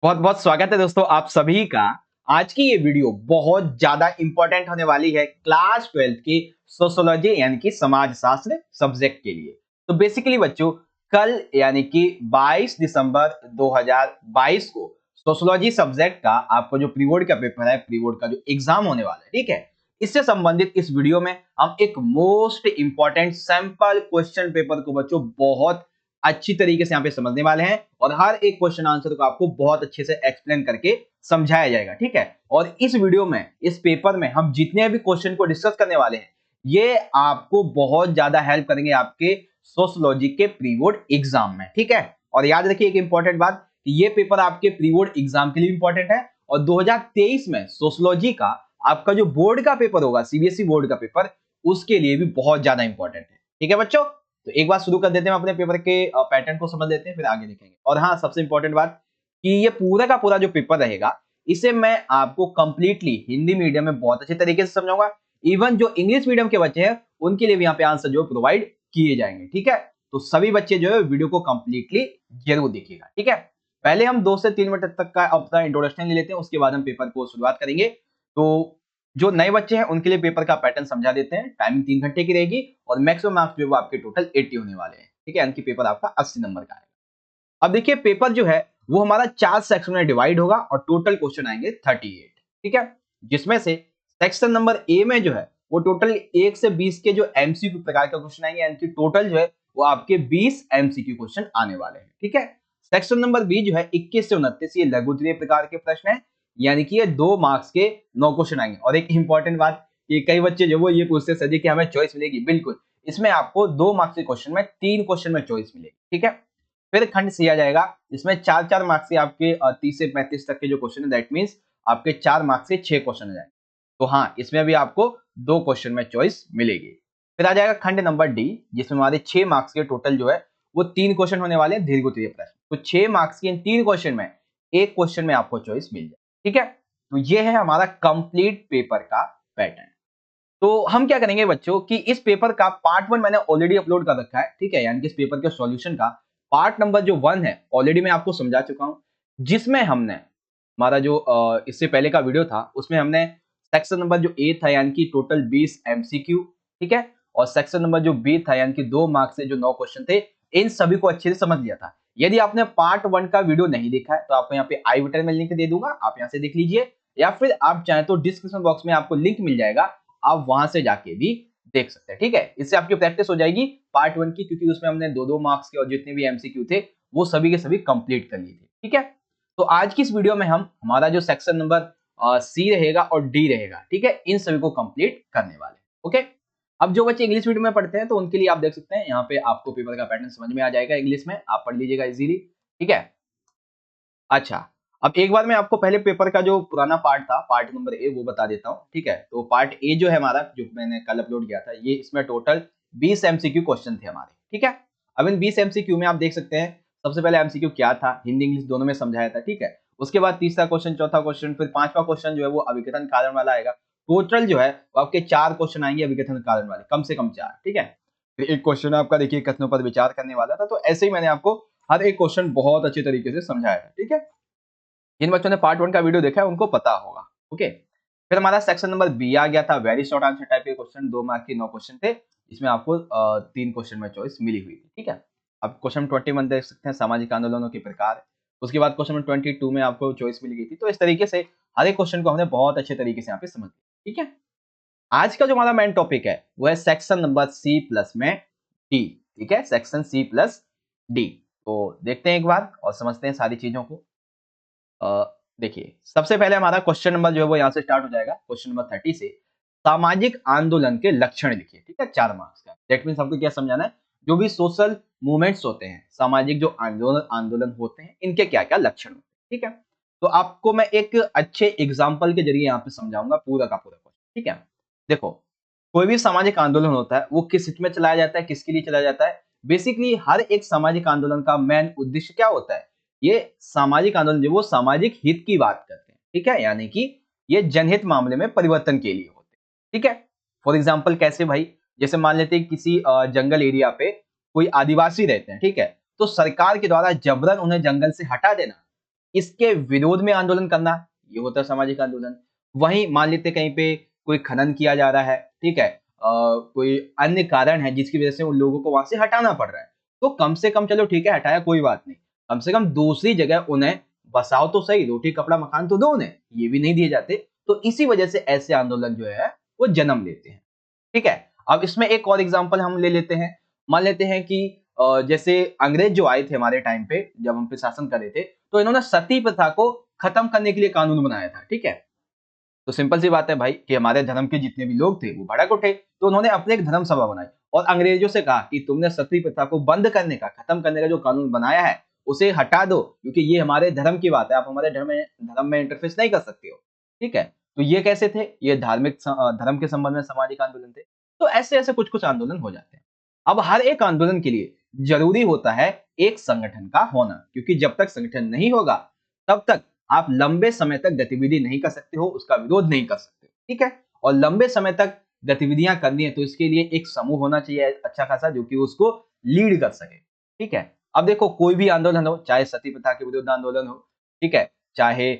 बहुत बहुत स्वागत है दोस्तों आप सभी का। आज की ये वीडियो बहुत ज्यादा इंपॉर्टेंट होने वाली है क्लास 12th की सोशियोलॉजी यानी कि समाज शास्त्र सब्जेक्ट के लिए। तो बेसिकली बच्चों, कल यानी कि 22 दिसंबर 2022 को सोशियोलॉजी सब्जेक्ट का आपको जो प्री बोर्ड का पेपर है, प्री बोर्ड का जो एग्जाम होने वाला है, ठीक है, इससे संबंधित इस वीडियो में हम एक most important sample question paper को बच्चों बहुत अच्छी तरीके से यहाँ पे समझने वाले हैं और हर एक क्वेश्चन आंसर को आपको बहुत अच्छे से एक्सप्लेन करके समझाया जाएगा, ठीक है। और इस वीडियो में, इस पेपर में हम जितने भी क्वेश्चन को डिस्कस करने वाले हैं, ये आपको बहुत ज्यादा हेल्प करेंगे आपके सोशियोलॉजी के प्री बोर्ड एग्जाम में, ठीक है। और याद रखिए एक इंपॉर्टेंट बात कि ये पेपर आपके प्री बोर्ड एग्जाम के लिए इंपॉर्टेंट है और 2023 में सोशियोलॉजी का आपका जो बोर्ड का पेपर होगा, सीबीएसई बोर्ड का पेपर, उसके लिए भी बहुत ज्यादा इंपॉर्टेंट है, ठीक है बच्चों। तो एक बार शुरू कर देते हैं अपने पेपर के पैटर्न को समझ लेते हैं, फिर आगे देखेंगे। और हाँ, सबसे इंपॉर्टेंट बात कि ये पूरा का पूरा जो पेपर रहेगा, इसे मैं आपको कंप्लीटली हिंदी मीडियम में बहुत अच्छे तरीके से समझाऊंगा। इवन जो इंग्लिश मीडियम के बच्चे हैं उनके लिए भी यहाँ पे आंसर जो प्रोवाइड किए जाएंगे, ठीक है। तो सभी बच्चे जो है वीडियो को कंप्लीटली जरूर देखिएगा, ठीक है। पहले हम 2 से 3 मिनट तक का अपना इंट्रोडक्शन ले लेते हैं, उसके बाद हम पेपर को शुरुआत करेंगे। तो जो नए बच्चे हैं उनके लिए पेपर का पैटर्न समझा देते हैं। टाइमिंग 3 घंटे की रहेगी और मैक्सिमम मार्क्स जो है वो आपके टोटल 80 होने वाले हैं, ठीक है, यानी कि पेपर आपका 80 नंबर का आएगा। अब देखिए पेपर जो है वो हमारा 4 सेक्शन में डिवाइड होगा और टोटल क्वेश्चन आएंगे 38, ठीक है। जिसमें से सेक्शन नंबर ए में जो है वो टोटल 1 से 20 के जो एमसीक्यू प्रकार का क्वेश्चन आएंगे, यानी कि टोटल जो है वो आपके 20 एमसीक्यू क्वेश्चन आने वाले हैं, ठीक है। सेक्शन नंबर बी जो है 21 से 29 ये लघु उत्तरीय प्रकार के प्रश्न है, यानी कि ये 2 मार्क्स के 9 क्वेश्चन आएंगे। और एक इंपॉर्टेंट बात कि कई बच्चे जो वो ये पूछते हैं सर जी कि हमें चॉइस मिलेगी, बिल्कुल इसमें आपको 2 मार्क्स के क्वेश्चन में 3 क्वेश्चन में चॉइस मिलेगी, ठीक है। फिर खंड सी आ जाएगा, इसमें 4-4 मार्क्स के आपके 30 से 35 तक के जो क्वेश्चन है, दैट मींस आपके 4 मार्क्स के 6 क्वेश्चन आ जाएंगे। तो हाँ, इसमें भी आपको 2 क्वेश्चन में चॉइस मिलेगी। फिर आ जाएगा खंड नंबर डी, जिसमें हमारे 6 मार्क्स के टोटल जो है वो 3 क्वेश्चन होने वाले हैं दीर्घ उत्तरीय प्रश्न। तो 6 मार्क्स के इन 3 क्वेश्चन में एक क्वेश्चन में आपको चॉइस मिल जाए, ठीक है। तो ये है हमारा कंप्लीट पेपर का पैटर्न। तो हम क्या करेंगे बच्चों कि इस पेपर का पार्ट 1 मैंने ऑलरेडी अपलोड कर रखा है, ठीक है, यानी कि इस पेपर के सॉल्यूशन का पार्ट नंबर जो 1 है ऑलरेडी मैं आपको समझा चुका हूं, जिसमें हमने हमारा जो इससे पहले का वीडियो था उसमें हमने सेक्शन नंबर जो ए था यानी कि टोटल 20 एमसीक्यू, ठीक है, और सेक्शन नंबर जो बी था यानी कि 2 मार्क्स से जो 9 क्वेश्चन थे, इन सभी को अच्छे से समझ लिया था। यदि आपने पार्ट 1 का वीडियो नहीं देखा है तो आपको यहाँ पे आई बटन में लिंक दे दूंगा, आप यहाँ से देख लीजिए, या फिर आप चाहें तो डिस्क्रिप्शन बॉक्स में आपको लिंक मिल जाएगा, आप वहां से जाके भी देख सकते हैं, ठीक है। इससे आपकी प्रैक्टिस हो जाएगी पार्ट 1 की, क्योंकि उसमें हमने 2-2 मार्क्स के और जितने भी एमसीक्यू थे वो सभी के सभी कंप्लीट कर लिए थे, ठीक है। तो आज की इस वीडियो में हम हमारा जो सेक्शन नंबर सी रहेगा और डी रहेगा, ठीक है, इन सभी को कंप्लीट करने वाले हैं, ओके। अब जो बच्चे इंग्लिश मीडियम में पढ़ते हैं तो उनके लिए आप देख सकते हैं यहाँ पे आपको पेपर का पैटर्न समझ में आ जाएगा, इंग्लिश में आप पढ़ लीजिएगा इजीली, ठीक है। अच्छा, अब एक बार मैं आपको पहले पेपर का जो पुराना पार्ट था, पार्ट नंबर ए, वो बता देता हूँ, ठीक है। तो पार्ट ए जो है हमारा, जो मैंने कल अपलोड किया था, ये इसमें टोटल 20 एमसीक्यू क्वेश्चन थे हमारे, ठीक है। अब इन 20 एमसीक्यू में आप देख सकते हैं सबसे पहले एमसीक्यू क्या था, हिंदी इंग्लिश दोनों में समझाया था, ठीक है। उसके बाद तीसरा क्वेश्चन, चौथा क्वेश्चन, फिर पांचवा क्वेश्चन जो है वो अभिकथन कारण वाला आएगा। टोटल जो है वो आपके 4 क्वेश्चन आएंगे अभिकथन कारण वाले, कम से कम 4, ठीक है। फिर एक क्वेश्चन आपका देखिए कथनों पर विचार करने वाला था। तो ऐसे ही मैंने आपको हर एक क्वेश्चन बहुत अच्छे तरीके से समझाया था, ठीक है। जिन बच्चों ने पार्ट 1 का वीडियो देखा है उनको पता होगा, ओके। फिर हमारा सेक्शन नंबर बी आ गया था, वेरी शॉर्ट आंसर टाइप के क्वेश्चन, 2 मार्क के 9 क्वेश्चन थे, इसमें आपको 3 क्वेश्चन में चॉइस मिली हुई थी, ठीक है। अब क्वेश्चन 21 देख सकते हैं, सामाजिक आंदोलनों के प्रकार। उसके बाद क्वेश्चन 22 में आपको चॉइस मिल गई थी। तो इस तरीके से हर एक क्वेश्चन को हमने बहुत अच्छे तरीके से यहाँ पे समझ लिया, ठीक है। आज का जो हमारा मेन टॉपिक है वो है सेक्शन नंबर सी प्लस में डी, ठीक है, सेक्शन सी प्लस डी। तो देखते हैं एक बार और समझते हैं सारी चीजों को। देखिए सबसे पहले हमारा क्वेश्चन नंबर जो है वो यहाँ से स्टार्ट हो जाएगा, क्वेश्चन नंबर 30 से। सामाजिक आंदोलन के लक्षण लिखिए, ठीक है, 4 मार्क्स का। दैट मींस हमको क्या समझाना है, जो भी सोशल मूवमेंट्स होते हैं, सामाजिक जो आंदोलन आंदोलन होते हैं, इनके क्या क्या लक्षण होते हैं, ठीक है। तो आपको मैं एक अच्छे एग्जाम्पल के जरिए यहाँ पे समझाऊंगा पूरा का पूरा क्वेश्चन, ठीक है। देखो, कोई भी सामाजिक आंदोलन होता है वो किस हित में चलाया जाता है, किसके लिए चलाया जाता है। बेसिकली हर एक सामाजिक आंदोलन का मेन उद्देश्य क्या होता है, ये सामाजिक आंदोलन जो वो सामाजिक हित की बात करते हैं, ठीक है, यानी कि ये जनहित मामले में परिवर्तन के लिए होते हैं, ठीक है। फॉर एग्जाम्पल कैसे भाई, जैसे मान लेते हैं किसी जंगल एरिया पे कोई आदिवासी रहते हैं, ठीक है, तो सरकार के द्वारा जबरन उन्हें जंगल से हटा देना, इसके विरोध में आंदोलन करना, ये होता है सामाजिक आंदोलन। वहीं मान लेते कहीं पे कोई खनन किया जा रहा है, ठीक है, कोई अन्य कारण है जिसकी वजह से उन लोगों को वहां से हटाना पड़ रहा है, तो कम से कम चलो ठीक है हटाया कोई बात नहीं, कम से कम दूसरी जगह उन्हें बसाओ तो सही, रोटी कपड़ा मकान तो दो उन्हें, ये भी नहीं दिए जाते। तो इसी वजह से ऐसे आंदोलन जो है वो जन्म लेते हैं, ठीक है। अब इसमें एक और एग्जांपल हम ले लेते हैं, मान लेते हैं कि जैसे अंग्रेज जो आए थे हमारे टाइम पे, जब हम पे शासन कर रहे थे, तो इन्होंने सती प्रथा को खत्म करने के लिए कानून बनाया था, ठीक है। तो सिंपल सी बात है भाई कि हमारे धर्म के जितने भी लोग थे वो भड़क उठे, तो उन्होंने अपने एक धर्म सभा बनाई और अंग्रेजों से कहा कि तुमने सती प्रथा को बंद करने का, खत्म करने का जो कानून बनाया है उसे हटा दो, क्योंकि ये हमारे धर्म की बात है, आप हमारे धर्म में इंटरफेस नहीं कर सकते हो, ठीक है। तो ये कैसे थे, ये धर्म के संबंध में सामाजिक आंदोलन थे। तो ऐसे ऐसे कुछ कुछ आंदोलन हो जाते हैं। अब हर एक आंदोलन के लिए जरूरी होता है एक संगठन का होना, क्योंकि जब तक संगठन नहीं होगा तब तक आप लंबे समय तक गतिविधि नहीं कर सकते हो, उसका विरोध नहीं कर सकते हो, ठीक है। और लंबे समय तक गतिविधियां करनी है तो इसके लिए एक समूह होना चाहिए अच्छा खासा, जो कि उसको लीड कर सके, ठीक है। अब देखो कोई भी आंदोलन हो, चाहे सती प्रथा के विरुद्ध आंदोलन हो, ठीक है, चाहे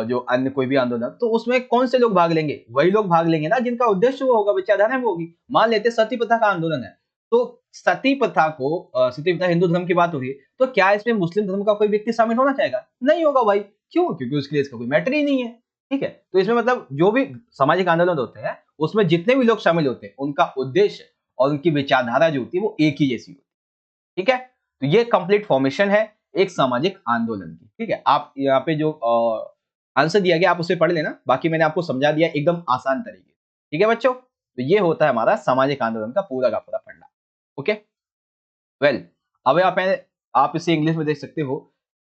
जो अन्य कोई भी आंदोलन, तो उसमें कौन से लोग भाग लेंगे, वही लोग भाग लेंगे ना जिनका उद्देश्य वो होगा, विचारधारा वो होगी। मान लेते सती प्रथा का आंदोलन है, तो सती प्रथा को सती प्रथा हिंदू धर्म की बात हो रही है, तो क्या इसमें मुस्लिम धर्म का कोई व्यक्ति शामिल होना चाहेगा? नहीं होगा भाई। क्यों? क्योंकि उसके लिए इसका कोई मैटर ही नहीं है, ठीक है। तो इसमें मतलब जो भी सामाजिक आंदोलन होते हैं उसमें जितने भी लोग शामिल होते हैं उनका उद्देश्य और उनकी विचारधारा जो होती है वो एक ही जैसी होती है, ठीक है। तो ये कंप्लीट फॉर्मेशन है एक सामाजिक आंदोलन की, ठीक है। आप यहाँ पे जो आंसर दिया गया आप उसे पढ़ लेना, बाकी मैंने आपको समझा दिया एकदम आसान तरीके, ठीक है बच्चों। तो ये होता है हमारा सामाजिक आंदोलन का पूरा फंडा। ओके, वेल, अब यहाँ पे आप इसे इंग्लिश में देख सकते हो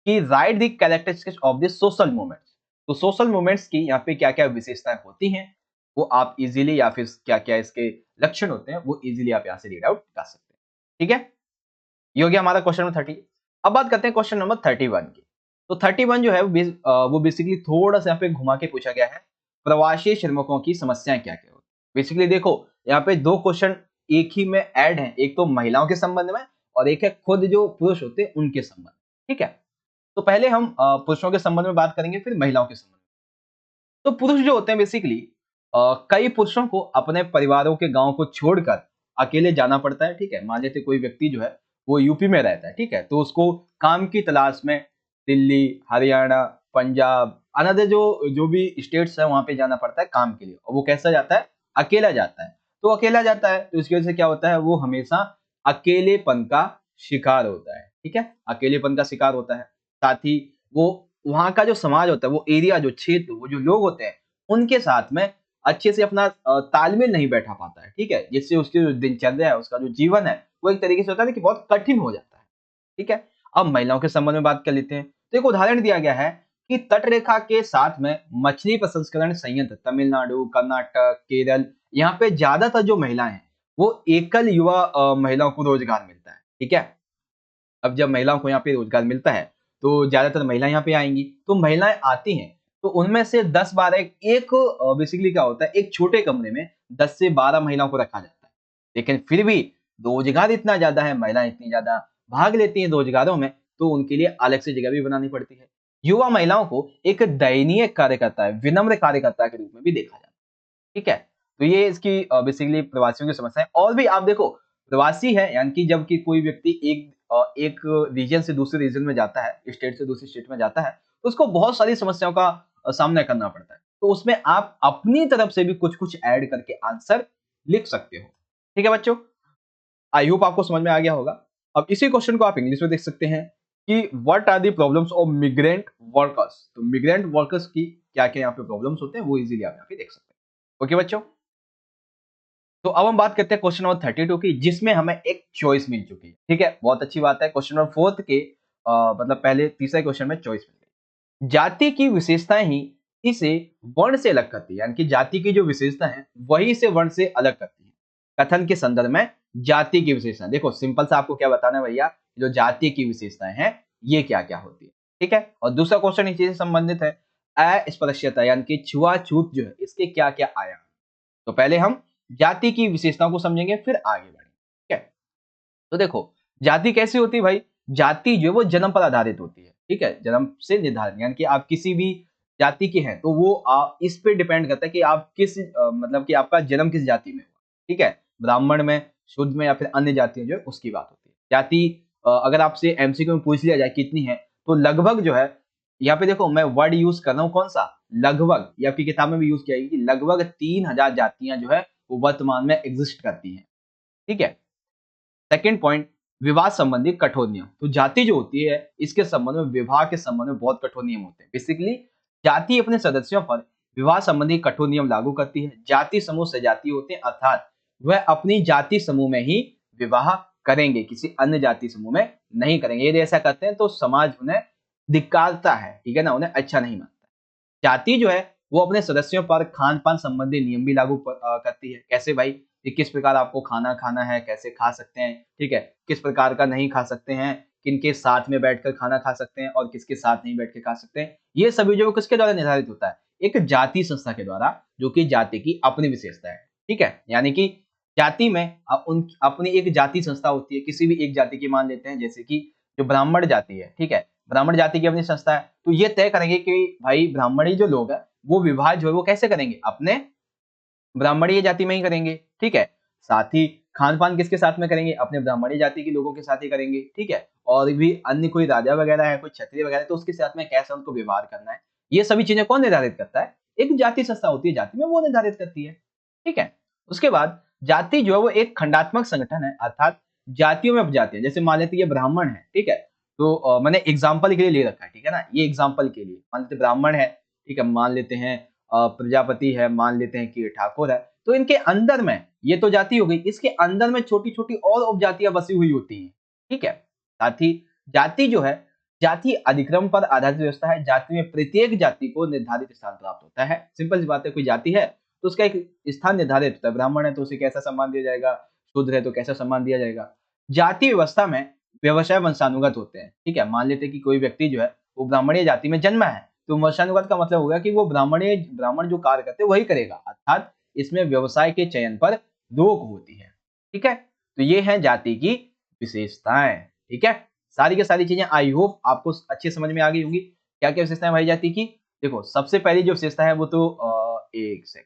कि right the characteristics of the social movements. तो सोशल मूवमेंट्स की यहाँ पे क्या क्या विशेषताएं होती हैं वो आप इजीली, या फिर क्या क्या इसके लक्षण होते हैं वो इजीली आप यहाँ से रीड आउट कर सकते हैं, ठीक है। ये हो गया हमारा क्वेश्चन नंबर 30। अब बात करते हैं क्वेश्चन नंबर 31 की। तो 31 जो है वो बेसिकली थोड़ा सा यहाँ पे घुमा के पूछा गया है, प्रवासी श्रमिकों की समस्याएं क्या क्या होती है। बेसिकली देखो यहाँ पे दो क्वेश्चन एक ही में ऐड है, एक तो महिलाओं के संबंध में और एक है खुद जो पुरुष होते हैं उनके संबंध में, ठीक है। तो पहले हम पुरुषों के संबंध में बात करेंगे, फिर महिलाओं के संबंध में। तो पुरुष जो होते हैं बेसिकली कई पुरुषों को अपने परिवारों के गांव को छोड़कर अकेले जाना पड़ता है, ठीक है। मान लेते कोई व्यक्ति जो है वो यूपी में रहता है, ठीक है, तो उसको काम की तलाश में दिल्ली, हरियाणा, पंजाब, अनदर जो जो भी स्टेट्स है वहां पे जाना पड़ता है काम के लिए, और वो कैसा जाता है, अकेला जाता है। तो अकेला जाता है तो इसकी वजह से क्या होता है, वो हमेशा अकेलेपन का शिकार होता है, ठीक है, अकेलेपन का शिकार होता है। साथ ही वो वहाँ का जो समाज होता है, वो एरिया, जो क्षेत्र, वो जो लोग होते हैं उनके साथ में अच्छे से अपना तालमेल नहीं बैठा पाता है, ठीक है, जिससे उसकी जो दिनचर्या है, उसका जो जीवन है वो एक तरीके से होता है कि बहुत कठिन हो जाता है, ठीक है। अब महिलाओं के संबंध में बात कर लेते हैं। तो एक उदाहरण दिया गया है कि तट रेखा के साथ में मछली प्रसंस्करण संयंत्र तमिलनाडु, कर्नाटक, केरल, यहाँ पे ज्यादातर जो महिलाएं हैं वो एकल युवा महिलाओं को रोजगार मिलता है, ठीक है। अब जब महिलाओं को यहाँ पे रोजगार मिलता है तो ज्यादातर महिलाएं यहाँ पे आएंगी, तो महिलाएं आती हैं तो उनमें से 10-12 एक बेसिकली क्या होता है, एक छोटे कमरे में 10 से 12 महिलाओं को रखा जाता है। लेकिन फिर भी रोजगार इतना ज्यादा है, महिलाएं इतनी ज्यादा भाग लेती हैं रोजगारों में, तो उनके लिए अलग से जगह भी बनानी पड़ती है। युवा महिलाओं को एक दयनीय कार्यकर्ता है, विनम्र कार्यकर्ता के रूप में भी देखा जाता है, ठीक है। तो ये इसकी बेसिकली प्रवासियों की समस्या है। और भी आप देखो प्रवासी है यानी कि जब कि कोई व्यक्ति एक रीजन से दूसरे रीजन में जाता है, स्टेट से दूसरी स्टेट में जाता है, तो उसको बहुत सारी समस्याओं का सामना करना पड़ता है। तो उसमें आप अपनी तरफ से भी कुछ कुछ ऐड करके आंसर लिख सकते हो, ठीक है बच्चों। आई होप आपको समझ में आ गया होगा। अब इसी क्वेश्चन को आप इंग्लिश में देख सकते हैं कि what are the problems of migrant workers. तो मिग्रेंट वर्कर्स की क्या क्या यहाँ पे प्रॉब्लम्स होते हैं वो इजीली आप यहाँ पे देख सकते हैं। ओके बच्चों, तो अब हम बात करते हैं क्वेश्चन नंबर 32 की, जिसमें हमें एक चॉइस मिल चुकी है, ठीक है, बहुत अच्छी बात है। क्वेश्चन नंबर 4 के मतलब पहले तीसरे क्वेश्चन में चॉइस मिल गई। जाति की विशेषताएं ही इसे वर्ण से अलग करती है, यानी कि जाति की जो विशेषता है वही इसे वर्ण से अलग करती है। कथन के संदर्भ में जाति की विशेषताएं, देखो सिंपल सा आपको क्या बताना है भैया, जो जाति की विशेषताएं हैं ये क्या क्या होती है, ठीक है। और दूसरा क्वेश्चन इसी से संबंधित है, अस्पृश्यता यानी कि छुआछूत जो है इसके क्या क्या आयाम। तो पहले हम जाति की विशेषताओं को समझेंगे फिर आगे बढ़ेंगे, ठीक है। तो देखो जाति कैसी होती है भाई, जाति जो है वो जन्म पर आधारित होती है, ठीक है, जन्म से निर्धारित, यानी कि आप किसी भी जाति के हैं तो वो इस पे डिपेंड करता है कि आप किस मतलब कि आपका जन्म किस जाति में हुआ, ठीक है, ब्राह्मण में, शुद्ध में या फिर अन्य जातियां जो है उसकी बात होती है। जाति अगर आपसे एमसीक्यू में पूछ लिया जाए कितनी है, तो लगभग जो है, यहाँ पे देखो मैं वर्ड यूज कर रहा हूँ कौन सा, लगभग, ये आपकी किताब में भी यूज किया गया कि लगभग 3000 जातियां जो है वो वर्तमान में एग्जिस्ट करती हैं, ठीक है। सेकंड पॉइंट, विवाह संबंधी कठोर नियम। तो जाति जो होती है इसके संबंध में, विवाह के संबंध में बहुत कठोर नियम होते हैं। बेसिकली जाति अपने सदस्यों पर विवाह संबंधी कठोर नियम लागू करती है। जाति समूह सजातीय होते हैं, अर्थात वह अपनी जाति समूह में ही विवाह करेंगे, किसी अन्य जाति समूह में नहीं करेंगे। यदि ऐसा करते हैं तो समाज उन्हें धिक्कारता है, ठीक है ना, उन्हें अच्छा नहीं मानता। जाति जो है वो अपने सदस्यों पर खान-पान संबंधी नियम भी लागू करती है। कैसे भाई? कि किस प्रकार आपको खाना खाना है, कैसे खा सकते हैं, ठीक है? किस प्रकार का नहीं खा सकते हैं, किनके साथ में बैठकर खाना खा सकते हैं और किसके साथ नहीं बैठ के खा सकते हैं। ये सभी जो है किसके द्वारा निर्धारित होता है? एक जाति संस्था के द्वारा, जो कि जाति की अपनी विशेषता है, ठीक है? यानी कि जाति में उन अपनी एक जाति संस्था होती है, किसी भी एक जाति की मान लेते हैं, जैसे कि जो ब्राह्मण जाति है, ठीक है? ब्राह्मण जाति की अपनी संस्था है, तो ये तय करेंगे कि भाई ब्राह्मणी जो लोग हैं, वो विवाह जो है वो कैसे करेंगे? अपने ब्राह्मणीय जाति में ही करेंगे, ठीक है? साथ ही खान-पान किसके साथ में करेंगे? अपने ब्राह्मणीय जाति के लोगों के साथ ही करेंगे, ठीक है? और भी अन्य कोई राजा वगैरह है, कोई क्षत्रिय वगैरह है, तो उसके साथ में कैसा उनको व्यवहार करना है, ये सभी चीजें कौन निर्धारित करता है? एक जाति संस्था होती है जाति में, वो निर्धारित करती है, ठीक है? उसके बाद जाति जो है वो एक खंडात्मक संगठन है, अर्थात जातियों में उपजाति है। जैसे मान लेते हैं ये ब्राह्मण है, ठीक है? तो मैंने एग्जाम्पल के लिए ले रखा है, ठीक है ना? ये एग्जाम्पल के लिए मान लेते ब्राह्मण है, ठीक है? मान लेते हैं प्रजापति है, मान लेते हैं कि ठाकुर है, तो इनके अंदर में ये तो जाति हो गई, इसके अंदर में छोटी-छोटी और उपजातियां बसी हुई होती हैं, ठीक है? साथ ही जाति जो है, जाति अधिक्रम पर आधारित व्यवस्था है। जाति में प्रत्येक जाति को निर्धारित स्थान प्राप्त होता है। सिंपल सी बात है, कोई जाति है तो उसका एक स्थान निर्धारित होता है। ब्राह्मण है तो उसे कैसा सम्मान दिया जाएगा, शूद्र है तो कैसा सम्मान दिया जाएगा। जाति व्यवस्था में व्यवसाय वंशानुगत होते हैं, ठीक है? मान लेते हैं कि कोई व्यक्ति जो है वो ब्राह्मणीय जाति में जन्मा है, तो वंशानुगत का मतलब होगा कि वो ब्राह्मण जो कार्य करते हैं वही करेगा, अर्थात इसमें व्यवसाय के चयन पर रोक होती है, ठीक है? तो ये है जाति की विशेषताएं, ठीक है? सारी की सारी चीजें आई होप आपको अच्छे समझ में आ गई होंगी। क्या क्या विशेषताएं भाई जाति की? देखो सबसे पहली जो विशेषता है वो तो एक सेकंड,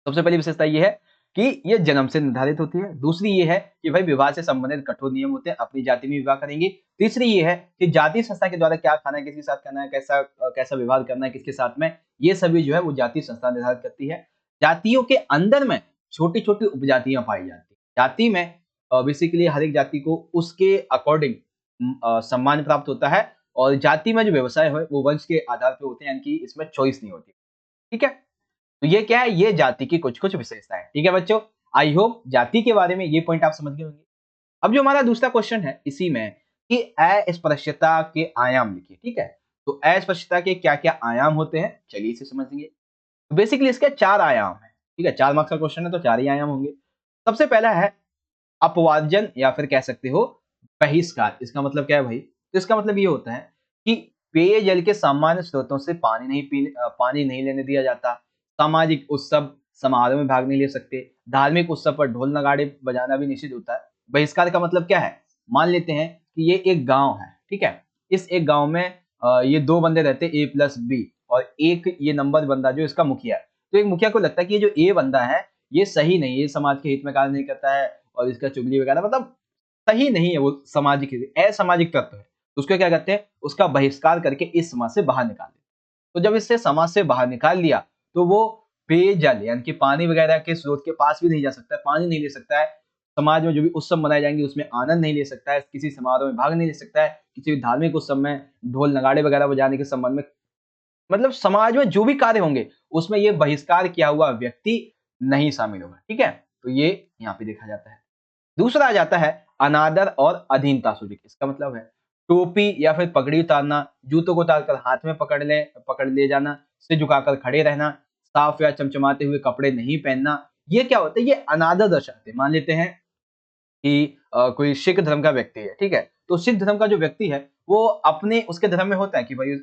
सबसे पहली विशेषता ये है कि ये जन्म से निर्धारित होती है। दूसरी ये है कि भाई विवाह से संबंधित कठोर नियम होते हैं, अपनी जाति में विवाह करेंगे। तीसरी ये है कि जाति संस्था के द्वारा क्या खाना है, किसके साथ खाना है, कैसा व्यवहार करना है किसके साथ में, ये सभी जो है वो जाति संस्था निर्धारित करती है। जातियों के अंदर में छोटी-छोटी उपजातियां पाई जाती हैं। जाति में बेसिकली हर एक जाति को उसके अकॉर्डिंग सम्मान प्राप्त होता है, और जाति में जो व्यवसाय है वो वंश के आधार पे होते हैं, यानी कि इसमें चॉइस नहीं होती, ठीक है? तो ये क्या है? ये जाति की कुछ-कुछ विशेषताएं, ठीक है बच्चों? आई होप जाति के बारे में ये पॉइंट आप समझ गए होंगे। अब जो हमारा दूसरा क्वेश्चन है इसी में कि अस्पृश्यता के आयाम लिखिए, ठीक है? तो अस्पृश्यता के क्या-क्या आयाम होते हैं? चलिए इसे समझेंगे। तो बेसिकली इसके 4 आयाम हैं, ठीक है? 4 मार्क्स का क्वेश्चन है तो 4 ही आयाम होंगे। सबसे पहला है अपवादजन, या फिर कह सकते हो बहिष्कार। इसका मतलब क्या है भाई? तो इसका मतलब ये होता है कि पेयजल के सामान्य स्रोतों से पानी नहीं लेने दिया जाता। सामाजिक उत्सव समारोह में भाग नहीं ले सकते। धार्मिक उत्सव पर ढोल नगाड़े बजाना भी निषिद्ध होता है। बहिष्कार का मतलब क्या है? मान लेते हैं कि ये एक गांव है, ठीक है? इस एक गांव में ये 2 बंदे रहते हैं, ए प्लस बी, और एक ये नंबर बंदा जो इसका मुखिया है। तो एक मुखिया को लगता है कि ये जो ए बंदा है ये सही नहीं है, ये समाज के हित में कार्य नहीं करता है, और इसका चुगली वगैरह मतलब सही नहीं है, वो सामाजिक असामाजिक तत्व है। तो उसको क्या कहते हैं? उसका बहिष्कार करके इस समाज से बाहर निकाल देते हैं। तो जब इससे समाज से बाहर निकाल लिया तो वो पेयजल यानी कि पानी वगैरह के स्रोत के पास भी नहीं जा सकता है, पानी नहीं ले सकता है, समाज में जो भी उत्सव मनाए जाएंगे उसमें आनंद नहीं ले सकता है, किसी समारोह में भाग नहीं ले सकता है, किसी भी धार्मिक उत्सव में ढोल नगाड़े वगैरह बजाने के संबंध में, मतलब समाज में जो भी कार्य होंगे उसमें ये बहिष्कार किया हुआ व्यक्ति नहीं शामिल होगा, ठीक है? तो ये यहाँ पे देखा जाता है। दूसरा आ जाता है अनादर और अधीनता सूचक। इसका मतलब है टोपी या फिर पगड़ी उतारना, जूतों को उतारकर हाथ में पकड़ ले जाना, सिर झुकाकर खड़े रहना, साफ या चमचमाते हुए कपड़े नहीं पहनना। ये क्या होता है? ये अनादर दर्शाते हैं। मान लेते हैं कि कोई सिख धर्म का व्यक्ति है, ठीक है? तो सिख धर्म का जो व्यक्ति है वो अपने उसके धर्म में होता है कि भाई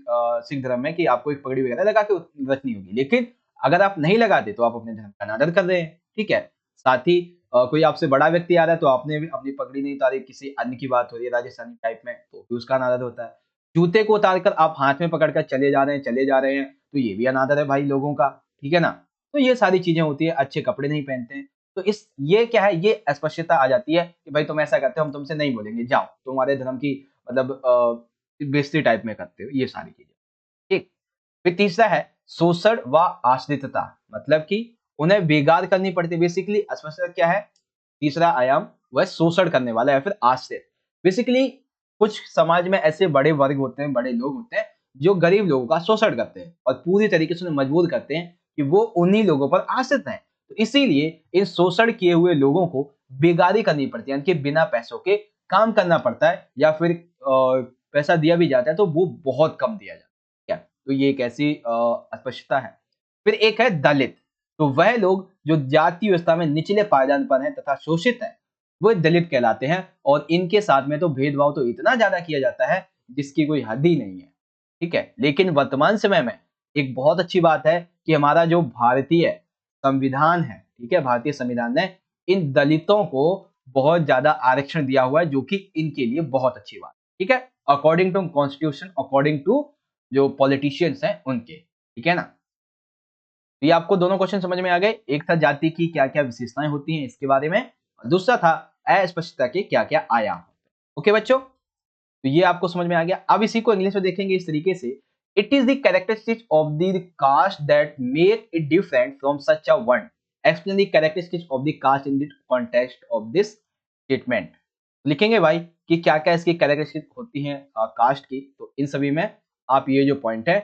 सिख धर्म में कि आपको एक पगड़ी वगैरह लगा के रखनी होगी, लेकिन अगर आप नहीं लगाते तो आप अपने धर्म का अनादर कर रहे हैं, ठीक है? साथ ही कोई आपसे बड़ा व्यक्ति आ रहा है तो आपने भी अपनी पगड़ी नहीं उतारी, किसी अन्य की बात हो रही है राजस्थानी टाइप में तो भी उसका अनादर होता है। जूते को उतार कर आप हाथ में पकड़ कर चले जा रहे हैं तो ये भी अनादर है भाई लोगों का, ठीक है ना? तो ये सारी चीजें होती है, अच्छे कपड़े नहीं पहनते हैं तो इस ये क्या है, ये अस्पष्टता आ जाती है कि भाई तुम ऐसा करते हो हम तुमसे नहीं बोलेंगे, जाओ तुम्हारे धर्म की मतलब बेइज्जती टाइप में करते हो, ये सारी चीजें। ठीक। फिर तीसरा है शोषण व आश्रितता, मतलब कि उन्हें बेगार करनी पड़ती है। बेसिकली अस्पष्टता क्या है, तीसरा आयाम वह शोषण करने वाला या फिर आश्रित। बेसिकली कुछ समाज में ऐसे बड़े वर्ग होते हैं, बड़े लोग होते हैं जो गरीब लोगों का शोषण करते हैं और पूरी तरीके से उन्हें मजबूर करते हैं कि वो उन्हीं लोगों पर आश्रित हैं। तो इसीलिए इन शोषण किए हुए लोगों को बेगारी करनी पड़ती है, यानी बिना पैसों के काम करना पड़ता है या फिर पैसा दिया भी जाता है तो वो बहुत कम दिया जाता है। क्या तो ये एक ऐसी अस्पष्टता है। फिर एक है दलित, तो वह लोग जो जाति व्यवस्था में निचले पायदान पर हैं तथा शोषित हैं वो दलित कहलाते हैं और इनके साथ में तो भेदभाव तो इतना ज्यादा किया जाता है जिसकी कोई हद ही नहीं है। ठीक है, लेकिन वर्तमान समय में एक बहुत अच्छी बात है कि हमारा जो भारतीय संविधान है, ठीक है, भारतीय संविधान ने इन दलितों को बहुत ज्यादा आरक्षण दिया हुआ है जो कि इनके लिए बहुत अच्छी बात है। ठीक है, according to constitution, according to जो पॉलिटिशियंस हैं उनके, ठीक है ना? तो ये आपको दोनों क्वेश्चन समझ में आ गए। एक था जाति की क्या क्या विशेषताएं होती हैं इसके बारे में, और दूसरा था अस्पष्टता के क्या क्या आयाम होते हैं। ओके बच्चों, तो ये आपको समझ में आ गया। अब इसी को इंग्लिश में देखेंगे इस तरीके से, it is the characteristics of the caste that make it different from such a one, explain the characteristics of the caste in the context of this statement. लिखेंगे भाई कि क्या क्या इसकी कैरेक्टरिस्टिक होती हैं कास्ट की, तो इन सभी में आप ये जो पॉइंट है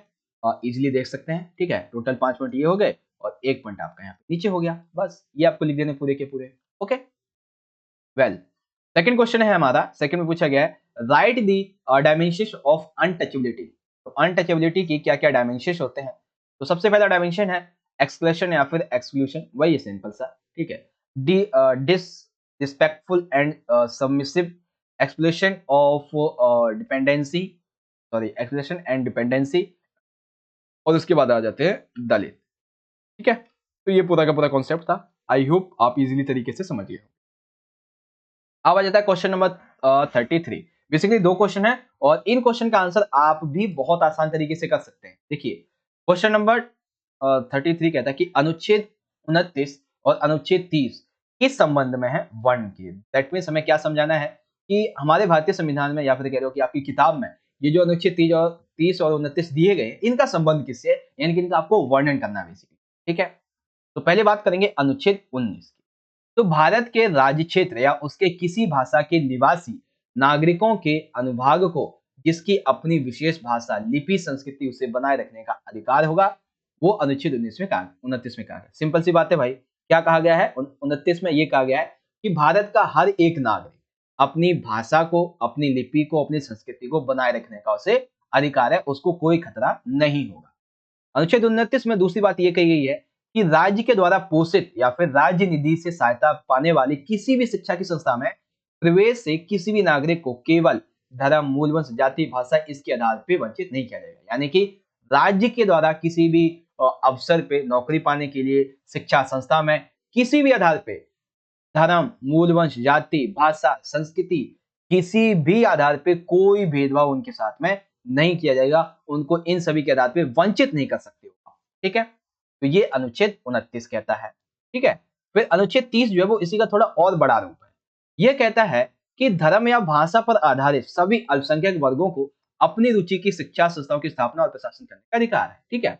इजीली देख सकते हैं। ठीक है, टोटल 5 पॉइंट ये हो गए और एक पॉइंट आपका यहाँ पे नीचे हो गया, बस ये आपको लिख देने पूरे के पूरे। ओके वेल, सेकंड क्वेश्चन है हमारा, सेकंड में पूछा गया है right the dimensions of untouchability. तो अनटचेबिलिटी की क्या क्या डायमेंशंस होते हैं? तो सबसे पहला डायमेंशन है एक्सक्लेशन या फिर एक्सक्लूशन, वही सिंपल सा। ठीक है, D disrespectful and submissive explanation of dependency, sorry explanation and dependency, और उसके बाद आ जाते हैं दलित। ठीक है, तो ये पूरा का पूरा कॉन्सेप्ट था। आई होप आप इजीली तरीके से समझ गए। अब आ जाता है क्वेश्चन नंबर 33। बेसिकली दो क्वेश्चन है और इन क्वेश्चन का आंसर आप भी बहुत आसान तरीके से कर सकते हैं। देखिए क्वेश्चन नंबर 33 कहता है कि अनुच्छेद 29 और अनुच्छेद 30 किस संबंध में है वर्ण के। दैट मीन्स हमें क्या समझाना है कि हमारे भारतीय संविधान में या फिर कह लो कि आपकी किताब में ये जो अनुच्छेद 30 और 29 दिए गए हैं इनका संबंध किससे है, यानी कि इनका आपको वर्णन करना है बेसिकली। ठीक है, तो पहले बात करेंगे अनुच्छेद 19 की। तो भारत के राज्य क्षेत्र या उसके किसी भाषा के निवासी नागरिकों के अनुभाग को जिसकी अपनी विशेष भाषा, लिपि, संस्कृति उसे बनाए रखने का अधिकार होगा, वो अनुच्छेद 29 में कहा गया। सिंपल सी बात है भाई, क्या कहा गया है 29 में? ये कहा गया है कि भारत का हर एक नागरिक अपनी भाषा को, अपनी लिपि को, अपनी संस्कृति को बनाए रखने का उसे अधिकार है, उसको कोई खतरा नहीं होगा। अनुच्छेद 29 में दूसरी बात यह कही गई है कि राज्य के द्वारा पोषित या फिर राज्य निधि से सहायता पाने वाली किसी भी शिक्षा की संस्था में प्रवेश से किसी भी नागरिक को केवल धर्म, मूल, वंश, जाति, भाषा इसके आधार पर वंचित नहीं किया जाएगा। यानी कि राज्य के द्वारा किसी भी अवसर पे नौकरी पाने के लिए शिक्षा संस्था में किसी भी आधार पे धर्म, मूल, वंश, जाति, भाषा, संस्कृति, किसी भी आधार पे कोई भेदभाव उनके साथ में नहीं किया जाएगा, उनको इन सभी के आधार पे वंचित नहीं कर सकते हो आप। ठीक है, तो ये अनुच्छेद 29 कहता है। ठीक है, फिर अनुच्छेद 30 जो है वो इसी का थोड़ा और बड़ा रूप है। यह कहता है कि धर्म या भाषा पर आधारित सभी अल्पसंख्यक वर्गों को अपनी रुचि की शिक्षा संस्थाओं की स्थापना और प्रशासन करने का अधिकार है। ठीक है,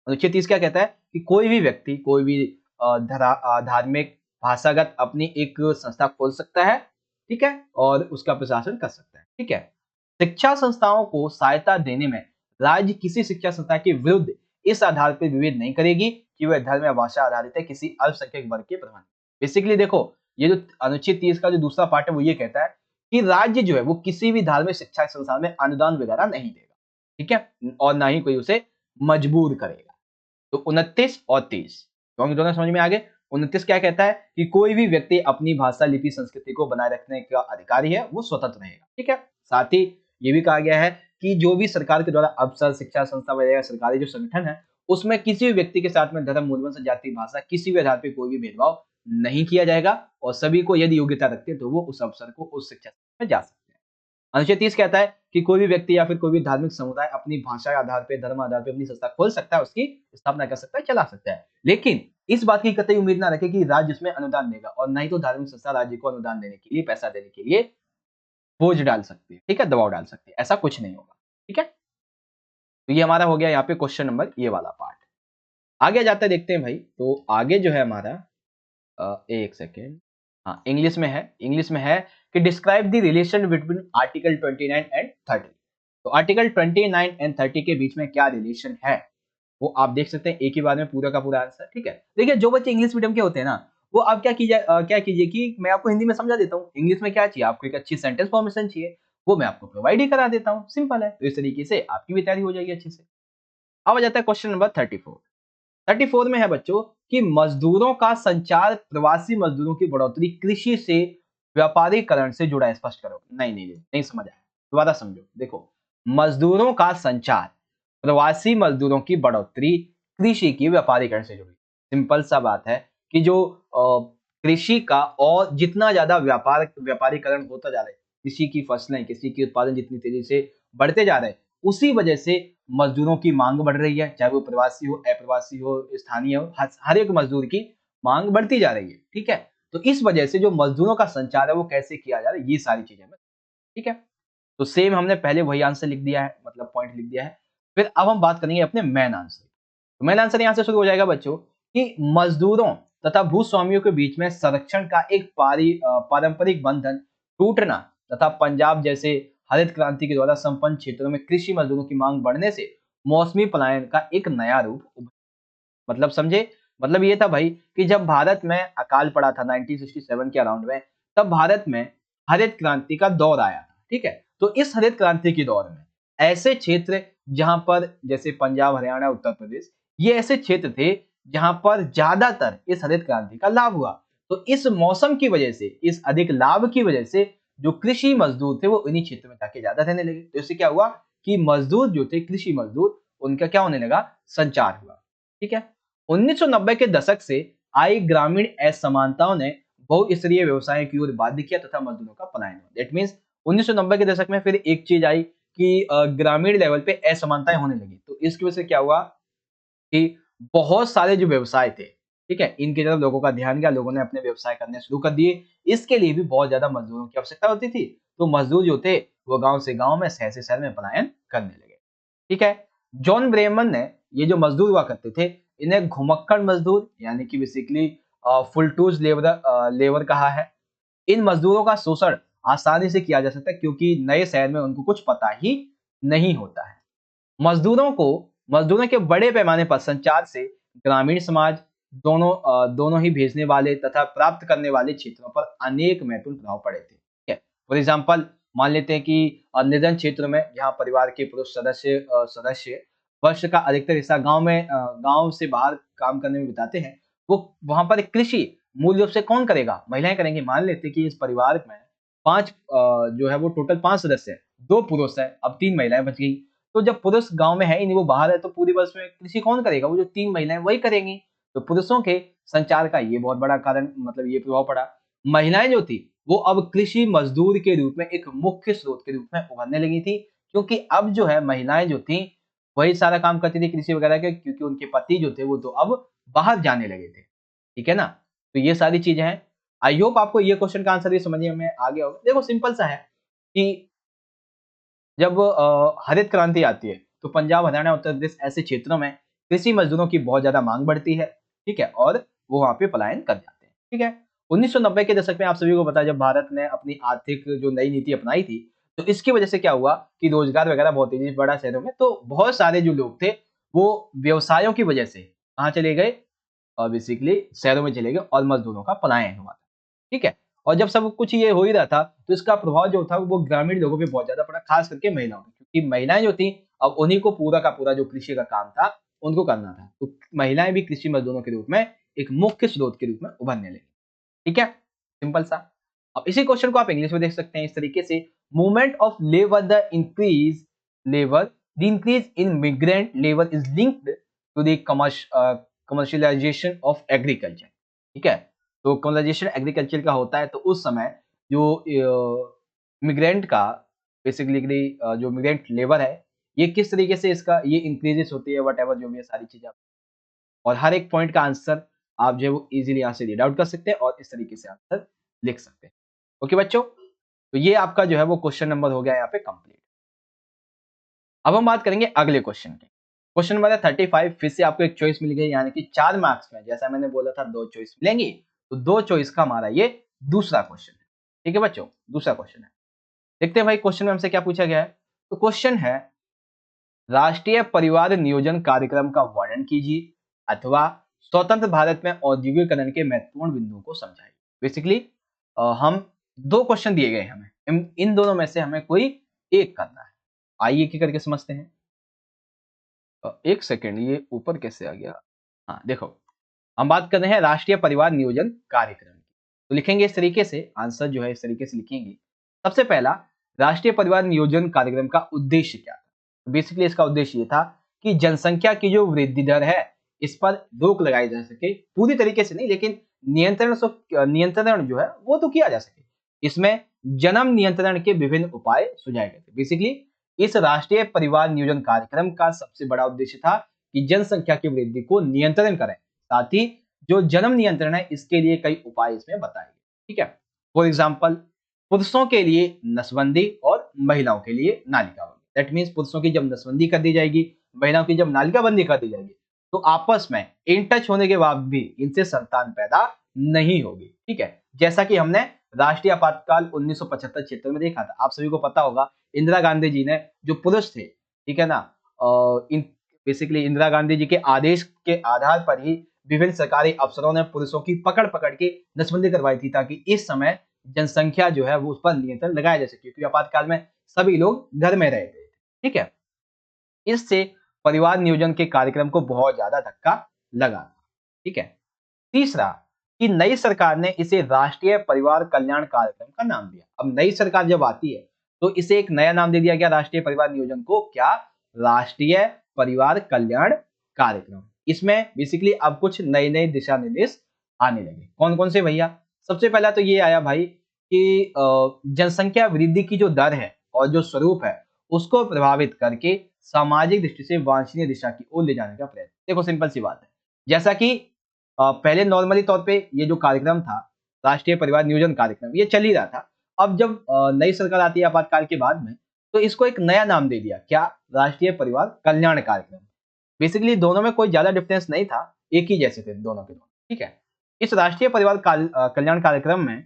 अनुच्छेद 30 क्या कहता है कि कोई भी व्यक्ति, कोई भी धार्मिक, भाषागत अपनी एक संस्था खोल सकता है। ठीक है, और उसका प्रशासन कर सकता है। ठीक है, शिक्षा संस्थाओं को सहायता देने में राज्य किसी शिक्षा संस्था के विरुद्ध इस आधार पर विभेद नहीं करेगी कि वह धर्म या भाषा आधारित है किसी अल्पसंख्यक वर्ग के प्रधान। बेसिकली देखो, ये जो अनुच्छेद 30 का जो दूसरा पार्ट है वो ये कहता है कि राज्य जो है वो किसी भी धार्मिक शिक्षा संस्थान में अनुदान वगैरह नहीं देगा। ठीक है, और ना ही कोई उसे मजबूर करेगा। तो 29 और 30 दोनों समझ में आ गए। 29 क्या कहता है कि कोई भी व्यक्ति अपनी भाषा, लिपि, संस्कृति को बनाए रखने का अधिकारी है, वो स्वतंत्र रहेगा। ठीक है, साथ ही ये भी कहा गया है कि जो भी सरकार के द्वारा अफसर, शिक्षा संस्था वगैरह सरकारी जो संगठन है उसमें किसी भी व्यक्ति के साथ में धर्म, मूल, वंश, जाति, भाषा किसी भी आधार पर कोई भी भेदभाव नहीं किया जाएगा और सभी को यदि योग्यता रखते हैं तो वो उस अवसर को उस शिक्षा में जा सकते हैं। अनुच्छेद 30 कहता है कि कोई भी व्यक्ति या फिर कोई भी धार्मिक समुदाय अपनी भाषा के आधार पे, धर्म आधार पे अपनी संस्था खोल सकता है, उसकी स्थापना कर सकता है, चला सकता है। लेकिन इस बात की कतई उम्मीद ना रखें कि राज्य उसमें अनुदान देगा और ना ही तो धार्मिक संस्था राज्य को अनुदान देने के लिए, पैसा देने के लिए बोझ डाल सकती है, ठीक है, दबाव डाल सकती है, ऐसा कुछ नहीं होगा, ठीक है। तो ये हमारा हो गया यहाँ पे क्वेश्चन नंबर ये वाला पार्ट। आगे जाते हैं, देखते हैं भाई। तो आगे जो है हमारा एक सेकेंड, हाँ इंग्लिश में है, इंग्लिश में है कि describe the relation between article 29 and 30। तो आर्टिकल 29 एंड 30 के बीच में क्या रिलेशन है वो आप देख सकते हैं एक ही बार में पूरा का पूरा आंसर, ठीक है। देखिए जो बच्चे इंग्लिश मीडियम के होते हैं ना, वो आप क्या कीजिए कि मैं आपको हिंदी में समझा देता हूँ, इंग्लिश में क्या चाहिए आपको, एक अच्छी सेंटेंस फॉर्मेशन चाहिए, वो मैं आपको प्रोवाइड ही करा देता हूँ, सिंपल है। तो इस तरीके से आपकी भी तैयारी हो जाएगी अच्छे से। अब आ जाता है क्वेश्चन नंबर 34। 34 में है बच्चों कि मजदूरों का संचार प्रवासी मजदूरों की बढ़ोतरी कृषि से व्यापारीकरण से जुड़ा है, स्पष्ट करो। नहीं समझ आया, दोबारा समझो। देखो, मजदूरों का संचार प्रवासी मजदूरों की बढ़ोतरी कृषि की व्यापारीकरण से जुड़ी। सिंपल सा बात है कि जो कृषि का और जितना ज्यादा व्यापारीकरण होता जा रहा है, कृषि की फसलें, कृषि की उत्पादन जितनी तेजी से बढ़ते जा रहे हैं, उसी वजह से मजदूरों की मांग बढ़ रही है, चाहे वो प्रवासी हो, अप्रवासी हो, स्थानीय हो, हर एक मजदूर की मांग बढ़ती जा रही है, ठीक है। तो इस वजह से जो मजदूरों का संचार है वो कैसे किया जा रहा है, ये सारी चीजें में, ठीक है। तो सेम हमने पहले वही आंसर लिख दिया है, मतलब पॉइंट लिख दिया है। फिर अब हम बात करेंगे अपने मेन आंसर। तो मेन आंसर यहां से शुरू हो जाएगा बच्चों कि मजदूरों तथा भूस्वामियों के बीच में संरक्षण का एक पारंपरिक बंधन टूटना तथा पंजाब जैसे हरित क्रांति के द्वारा संपन्न क्षेत्रों में कृषि मजदूरों की मांग बढ़ने से मौसमी पलायन का एक नया रूप मतलब समझे। मतलब ये था भाई कि जब भारत में अकाल पड़ा था 1967 के अराउंड में, तब भारत में हरित क्रांति का दौर आया था, ठीक है। तो इस हरित क्रांति के दौर में ऐसे क्षेत्र जहां पर जैसे पंजाब, हरियाणा, उत्तर प्रदेश, ये ऐसे क्षेत्र थे जहां पर ज्यादातर इस हरित क्रांति का लाभ हुआ। तो इस मौसम की वजह से, इस अधिक लाभ की वजह से जो कृषि मजदूर थे वो इन्हीं क्षेत्रों में जाके ज्यादा रहने लगे। तो इससे क्या हुआ कि मजदूर जो थे, कृषि मजदूर, उनका क्या होने लगा, संचार हुआ, ठीक है। 1990 के दशक से आई ग्रामीण असमानताओं ने बहुस्तरीय व्यवसाय की ओर बाध्य किया तथा मजदूरों का पलायन हुआ। दैट मीन्स 1990 के दशक में फिर एक चीज आई कि ग्रामीण लेवल पे असमानताएं होने लगी। तो इसकी वजह से क्या हुआ कि बहुत सारे जो व्यवसाय थे, ठीक है, इनकी तरफ लोगों का ध्यान गया, लोगों ने अपने व्यवसाय करने शुरू कर दिए। इसके लिए भी बहुत ज्यादा मजदूरों की आवश्यकता होती थी। तो मजदूर जो थे वो गांव से गांव में, शहर से शहर में पलायन करने लगे, ठीक है। जॉन ब्रेमन ने ये जो मजदूर हुआ करते थे, इन्हें घुमक्कड़ मजदूर यानी कि बेसिकली फुलटूज लेबर कहा है। इन मजदूरों का शोषण आसानी से किया जा सकता है क्योंकि नए शहर में उनको कुछ पता ही नहीं होता है। मजदूरों के बड़े पैमाने पर संचार से ग्रामीण समाज दोनों ही भेजने वाले तथा प्राप्त करने वाले क्षेत्रों पर अनेक महत्वपूर्ण प्रभाव पड़े थे, ठीक है। फॉर एग्जाम्पल मान लेते हैं कि निर्जन क्षेत्र में जहाँ परिवार के पुरुष सदस्य वर्ष का अधिकतर हिस्सा गांव से बाहर काम करने में बिताते हैं, वो वहां पर कृषि मूल रूप से कौन करेगा, महिलाएं करेंगी। मान लेते हैं कि इस परिवार में जो है वो टोटल 5 सदस्य है, 2 पुरुष है, अब 3 महिलाएं बच गई। तो जब पुरुष गांव में है ही नहीं, वो बाहर है, तो पूरी वर्ष में कृषि कौन करेगा, वो जो 3 महिलाएं वही करेंगी। तो पुरुषों के संचार का ये बहुत बड़ा कारण, मतलब ये प्रभाव पड़ा। महिलाएं जो थी वो अब कृषि मजदूर के रूप में एक मुख्य स्रोत के रूप में उभरने लगी थी, क्योंकि अब जो है महिलाएं जो थी वही सारा काम करती थी कृषि वगैरह के, क्योंकि उनके पति जो थे वो तो अब बाहर जाने लगे थे, ठीक है ना। तो ये सारी चीजें हैं। आई होप आपको ये क्वेश्चन का आंसर भी समझने में आ गया होगा। देखो सिंपल सा है कि जब हरित क्रांति आती है तो पंजाब, हरियाणा, उत्तर प्रदेश ऐसे क्षेत्रों में कृषि मजदूरों की बहुत ज्यादा मांग बढ़ती है, ठीक है, और वो वहां पे पलायन कर जाते हैं, ठीक है। 1990 के दशक में आप सभी को पता है जब भारत ने अपनी आर्थिक जो नई नीति अपनाई थी, तो इसकी वजह से क्या हुआ कि रोजगार वगैरह बहुत तेजी से बढ़ा शहरों में। तो बहुत सारे जो लोग थे वो व्यवसायों की वजह से कहाँ चले गए, और बेसिकली शहरों में चले गए और मजदूरों का पलायन हुआ, ठीक है। और जब सब कुछ ये हो ही रहा था तो इसका प्रभाव जो था वो ग्रामीण लोगों पे बहुत ज्यादा पड़ा, खास करके महिलाओं पे, क्योंकि महिलाएं जो थी अब उन्हीं को पूरा का पूरा जो कृषि का काम था उनको करना था। तो महिलाएं भी कृषि मजदूरों के रूप में एक मुख्य स्रोत के रूप में उभरने लगी, ठीक है, सिंपल सा। अब इसी क्वेश्चन को आप इंग्लिश में देख सकते हैं इस तरीके से, movement of labour labour the increase in migrant labour is linked to the commercialisation of agriculture, ठीक है। तो कॉलोनाइजेशन एग्रीकल्चर का होता है, तो उस समय जो इमिग्रेंट का बेसिकली जो इमिग्रेंट लेबर है, ये किस तरीके से इसका ये इंक्रीजेस होती है, व्हाटएवर जो भी है सारी चीजें। और हर एक पॉइंट का आंसर आप जो है वो इजीली यहाँ से रीड आउट कर सकते हैं और इस तरीके से आंसर लिख सकते हैं। ओके बच्चों, तो ये आपका जो है वो क्वेश्चन नंबर हो गया यहाँ पे कंप्लीट। अब हम बात करेंगे अगले क्वेश्चन की। क्वेश्चन नंबर है 35। फिर से आपको एक चॉइस मिल गई, यानी कि 4 मार्क्स में, जैसा मैंने बोला था 2 चॉइस मिलेंगी, तो 2 चॉइस का हमारा ये दूसरा क्वेश्चन है। ठीक है बच्चों, दूसरा क्वेश्चन है। देखते हैं भाई क्वेश्चन में हमसे क्या पूछा गया है। तो क्वेश्चन है, राष्ट्रीय परिवार नियोजन कार्यक्रम का वर्णन कीजिए अथवा स्वतंत्र भारत में औद्योगिकरण के महत्वपूर्ण बिंदुओं को समझाइए। बेसिकली हम 2 क्वेश्चन दिए गए हैं हमें, इन दोनों में से हमें कोई एक करना है। आइए एक करके समझते हैं। एक सेकेंड, ये ऊपर कैसे आ गया। हाँ देखो, हम बात कर रहे हैं राष्ट्रीय परिवार नियोजन कार्यक्रम की। तो लिखेंगे इस तरीके से, आंसर जो है इस तरीके से लिखेंगे। सबसे पहला, राष्ट्रीय परिवार नियोजन कार्यक्रम का उद्देश्य क्या था। तो बेसिकली इसका उद्देश्य ये था कि जनसंख्या की जो वृद्धि दर है, इस पर रोक लगाई जा सके, पूरी तरीके से नहीं लेकिन नियंत्रण जो है वो तो किया जा सके। इसमें जन्म नियंत्रण के विभिन्न उपाय सुझाए गए थे। बेसिकली इस राष्ट्रीय परिवार नियोजन कार्यक्रम का सबसे बड़ा उद्देश्य था कि जनसंख्या की वृद्धि को नियंत्रण करें, साथ ही जो जन्म नियंत्रण है इसके लिए कई उपाय इसमें बताए गए। ठीक है, फॉर एग्जाम्पल, पुरुषों के लिए नसबंदी और महिलाओं के लिए नालिकाबंदी। दैट मीन्स पुरुषों की जब नसबंदी कर दी जाएगी, महिलाओं की जब नालिकाबंदी कर दी जाएगी, तो आपस में इन टच होने के बाद भी इनसे संतान पैदा नहीं होगी। ठीक है, जैसा कि हमने राष्ट्रीय आपातकाल 1975-76 में देखा था। आप सभी को पता होगा, इंदिरा गांधी जी ने जो पुरुष थे, ठीक है ना, इन बेसिकली इंदिरा गांधी जी के आदेश के आधार पर ही विभिन्न सरकारी अफसरों ने पुरुषों की पकड़ पकड़ के नसबंदी करवाई थी, ताकि इस समय जनसंख्या जो है वो उस पर नियंत्रण लगाया जा सके, क्योंकि आपातकाल में सभी लोग घर में रहते थे। ठीक है, इससे परिवार नियोजन के कार्यक्रम को बहुत ज्यादा धक्का लगा। ठीक है, तीसरा, कि नई सरकार ने इसे राष्ट्रीय परिवार कल्याण कार्यक्रम का नाम दिया। अब नई सरकार जब आती है तो इसे एक नया नाम दे दिया गया राष्ट्रीय परिवार नियोजन को, क्या, राष्ट्रीय परिवार कल्याण कार्यक्रम। इसमें बेसिकली अब कुछ नए नए दिशा निर्देश आने लगे। कौन कौन से भैया? सबसे पहला तो ये आया भाई कि जनसंख्या वृद्धि की जो दर है और जो स्वरूप है उसको प्रभावित करके सामाजिक दृष्टि से वांछनीय दिशा की ओर ले जाने का प्रयत्न। देखो सिंपल सी बात है, जैसा कि पहले नॉर्मली तौर पे ये जो कार्यक्रम था, राष्ट्रीय परिवार नियोजन कार्यक्रम, ये चल ही रहा था। अब जब नई सरकार आती है आपातकाल के बाद में, तो इसको एक नया नाम दे दिया, क्या, राष्ट्रीय परिवार कल्याण कार्यक्रम। बेसिकली दोनों में कोई ज्यादा डिफरेंस नहीं था, एक ही जैसे थे दोनों के दोनों। ठीक है, इस राष्ट्रीय परिवार कल्याण कार्यक्रम में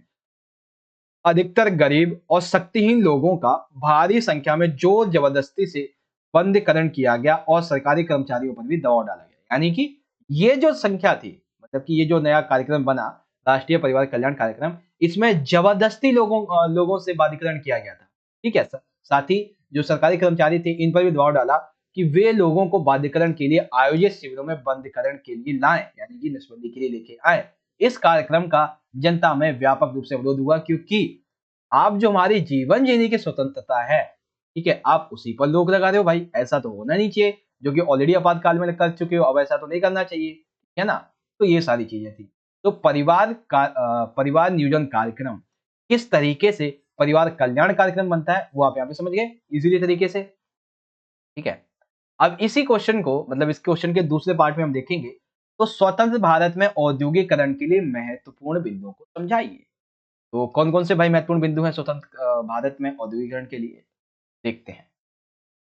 अधिकतर गरीब और शक्तिहीन लोगों का भारी संख्या में जोर जबरदस्ती से बंदीकरण किया गया और सरकारी कर्मचारियों पर भी दबाव डाला गया। यानी कि ये जो संख्या थी, मतलब कि ये जो नया कार्यक्रम बना, राष्ट्रीय परिवार कल्याण कार्यक्रम, इसमें जबरदस्ती लोगों से बांधीकरण किया गया था। ठीक है, साथ ही जो सरकारी कर्मचारी थे इन पर भी दबाव डाला कि वे लोगों को बांधीकरण के लिए आयोजित शिविरों में बंदीकरण के लिए लाएं, यानी कि नसबंदी के लिए लेके आए। इस कार्यक्रम का जनता में व्यापक रूप से विरोध हुआ, क्योंकि आप जो हमारी जीवन जीने की स्वतंत्रता है, ठीक है, आप उसी पर रोक लगा रहे हो भाई। ऐसा तो होना नहीं चाहिए, जो कि ऑलरेडी आपातकाल में कर चुके हो, अब ऐसा तो नहीं करना चाहिए, है ना। तो ये सारी चीजें थी। तो परिवार नियोजन कार्यक्रम किस तरीके से परिवार कल्याण कार्यक्रम बनता है वो आप यहाँ पे समझ गए इजीली तरीके से। ठीक है, अब इसी क्वेश्चन को, मतलब इस क्वेश्चन के दूसरे पार्ट में हम देखेंगे, तो स्वतंत्र भारत में औद्योगिकरण के लिए महत्वपूर्ण बिंदुओं को समझाइए। तो कौन कौन से भाई महत्वपूर्ण बिंदु हैं स्वतंत्र भारत में औद्योगिकरण के लिए, देखते हैं।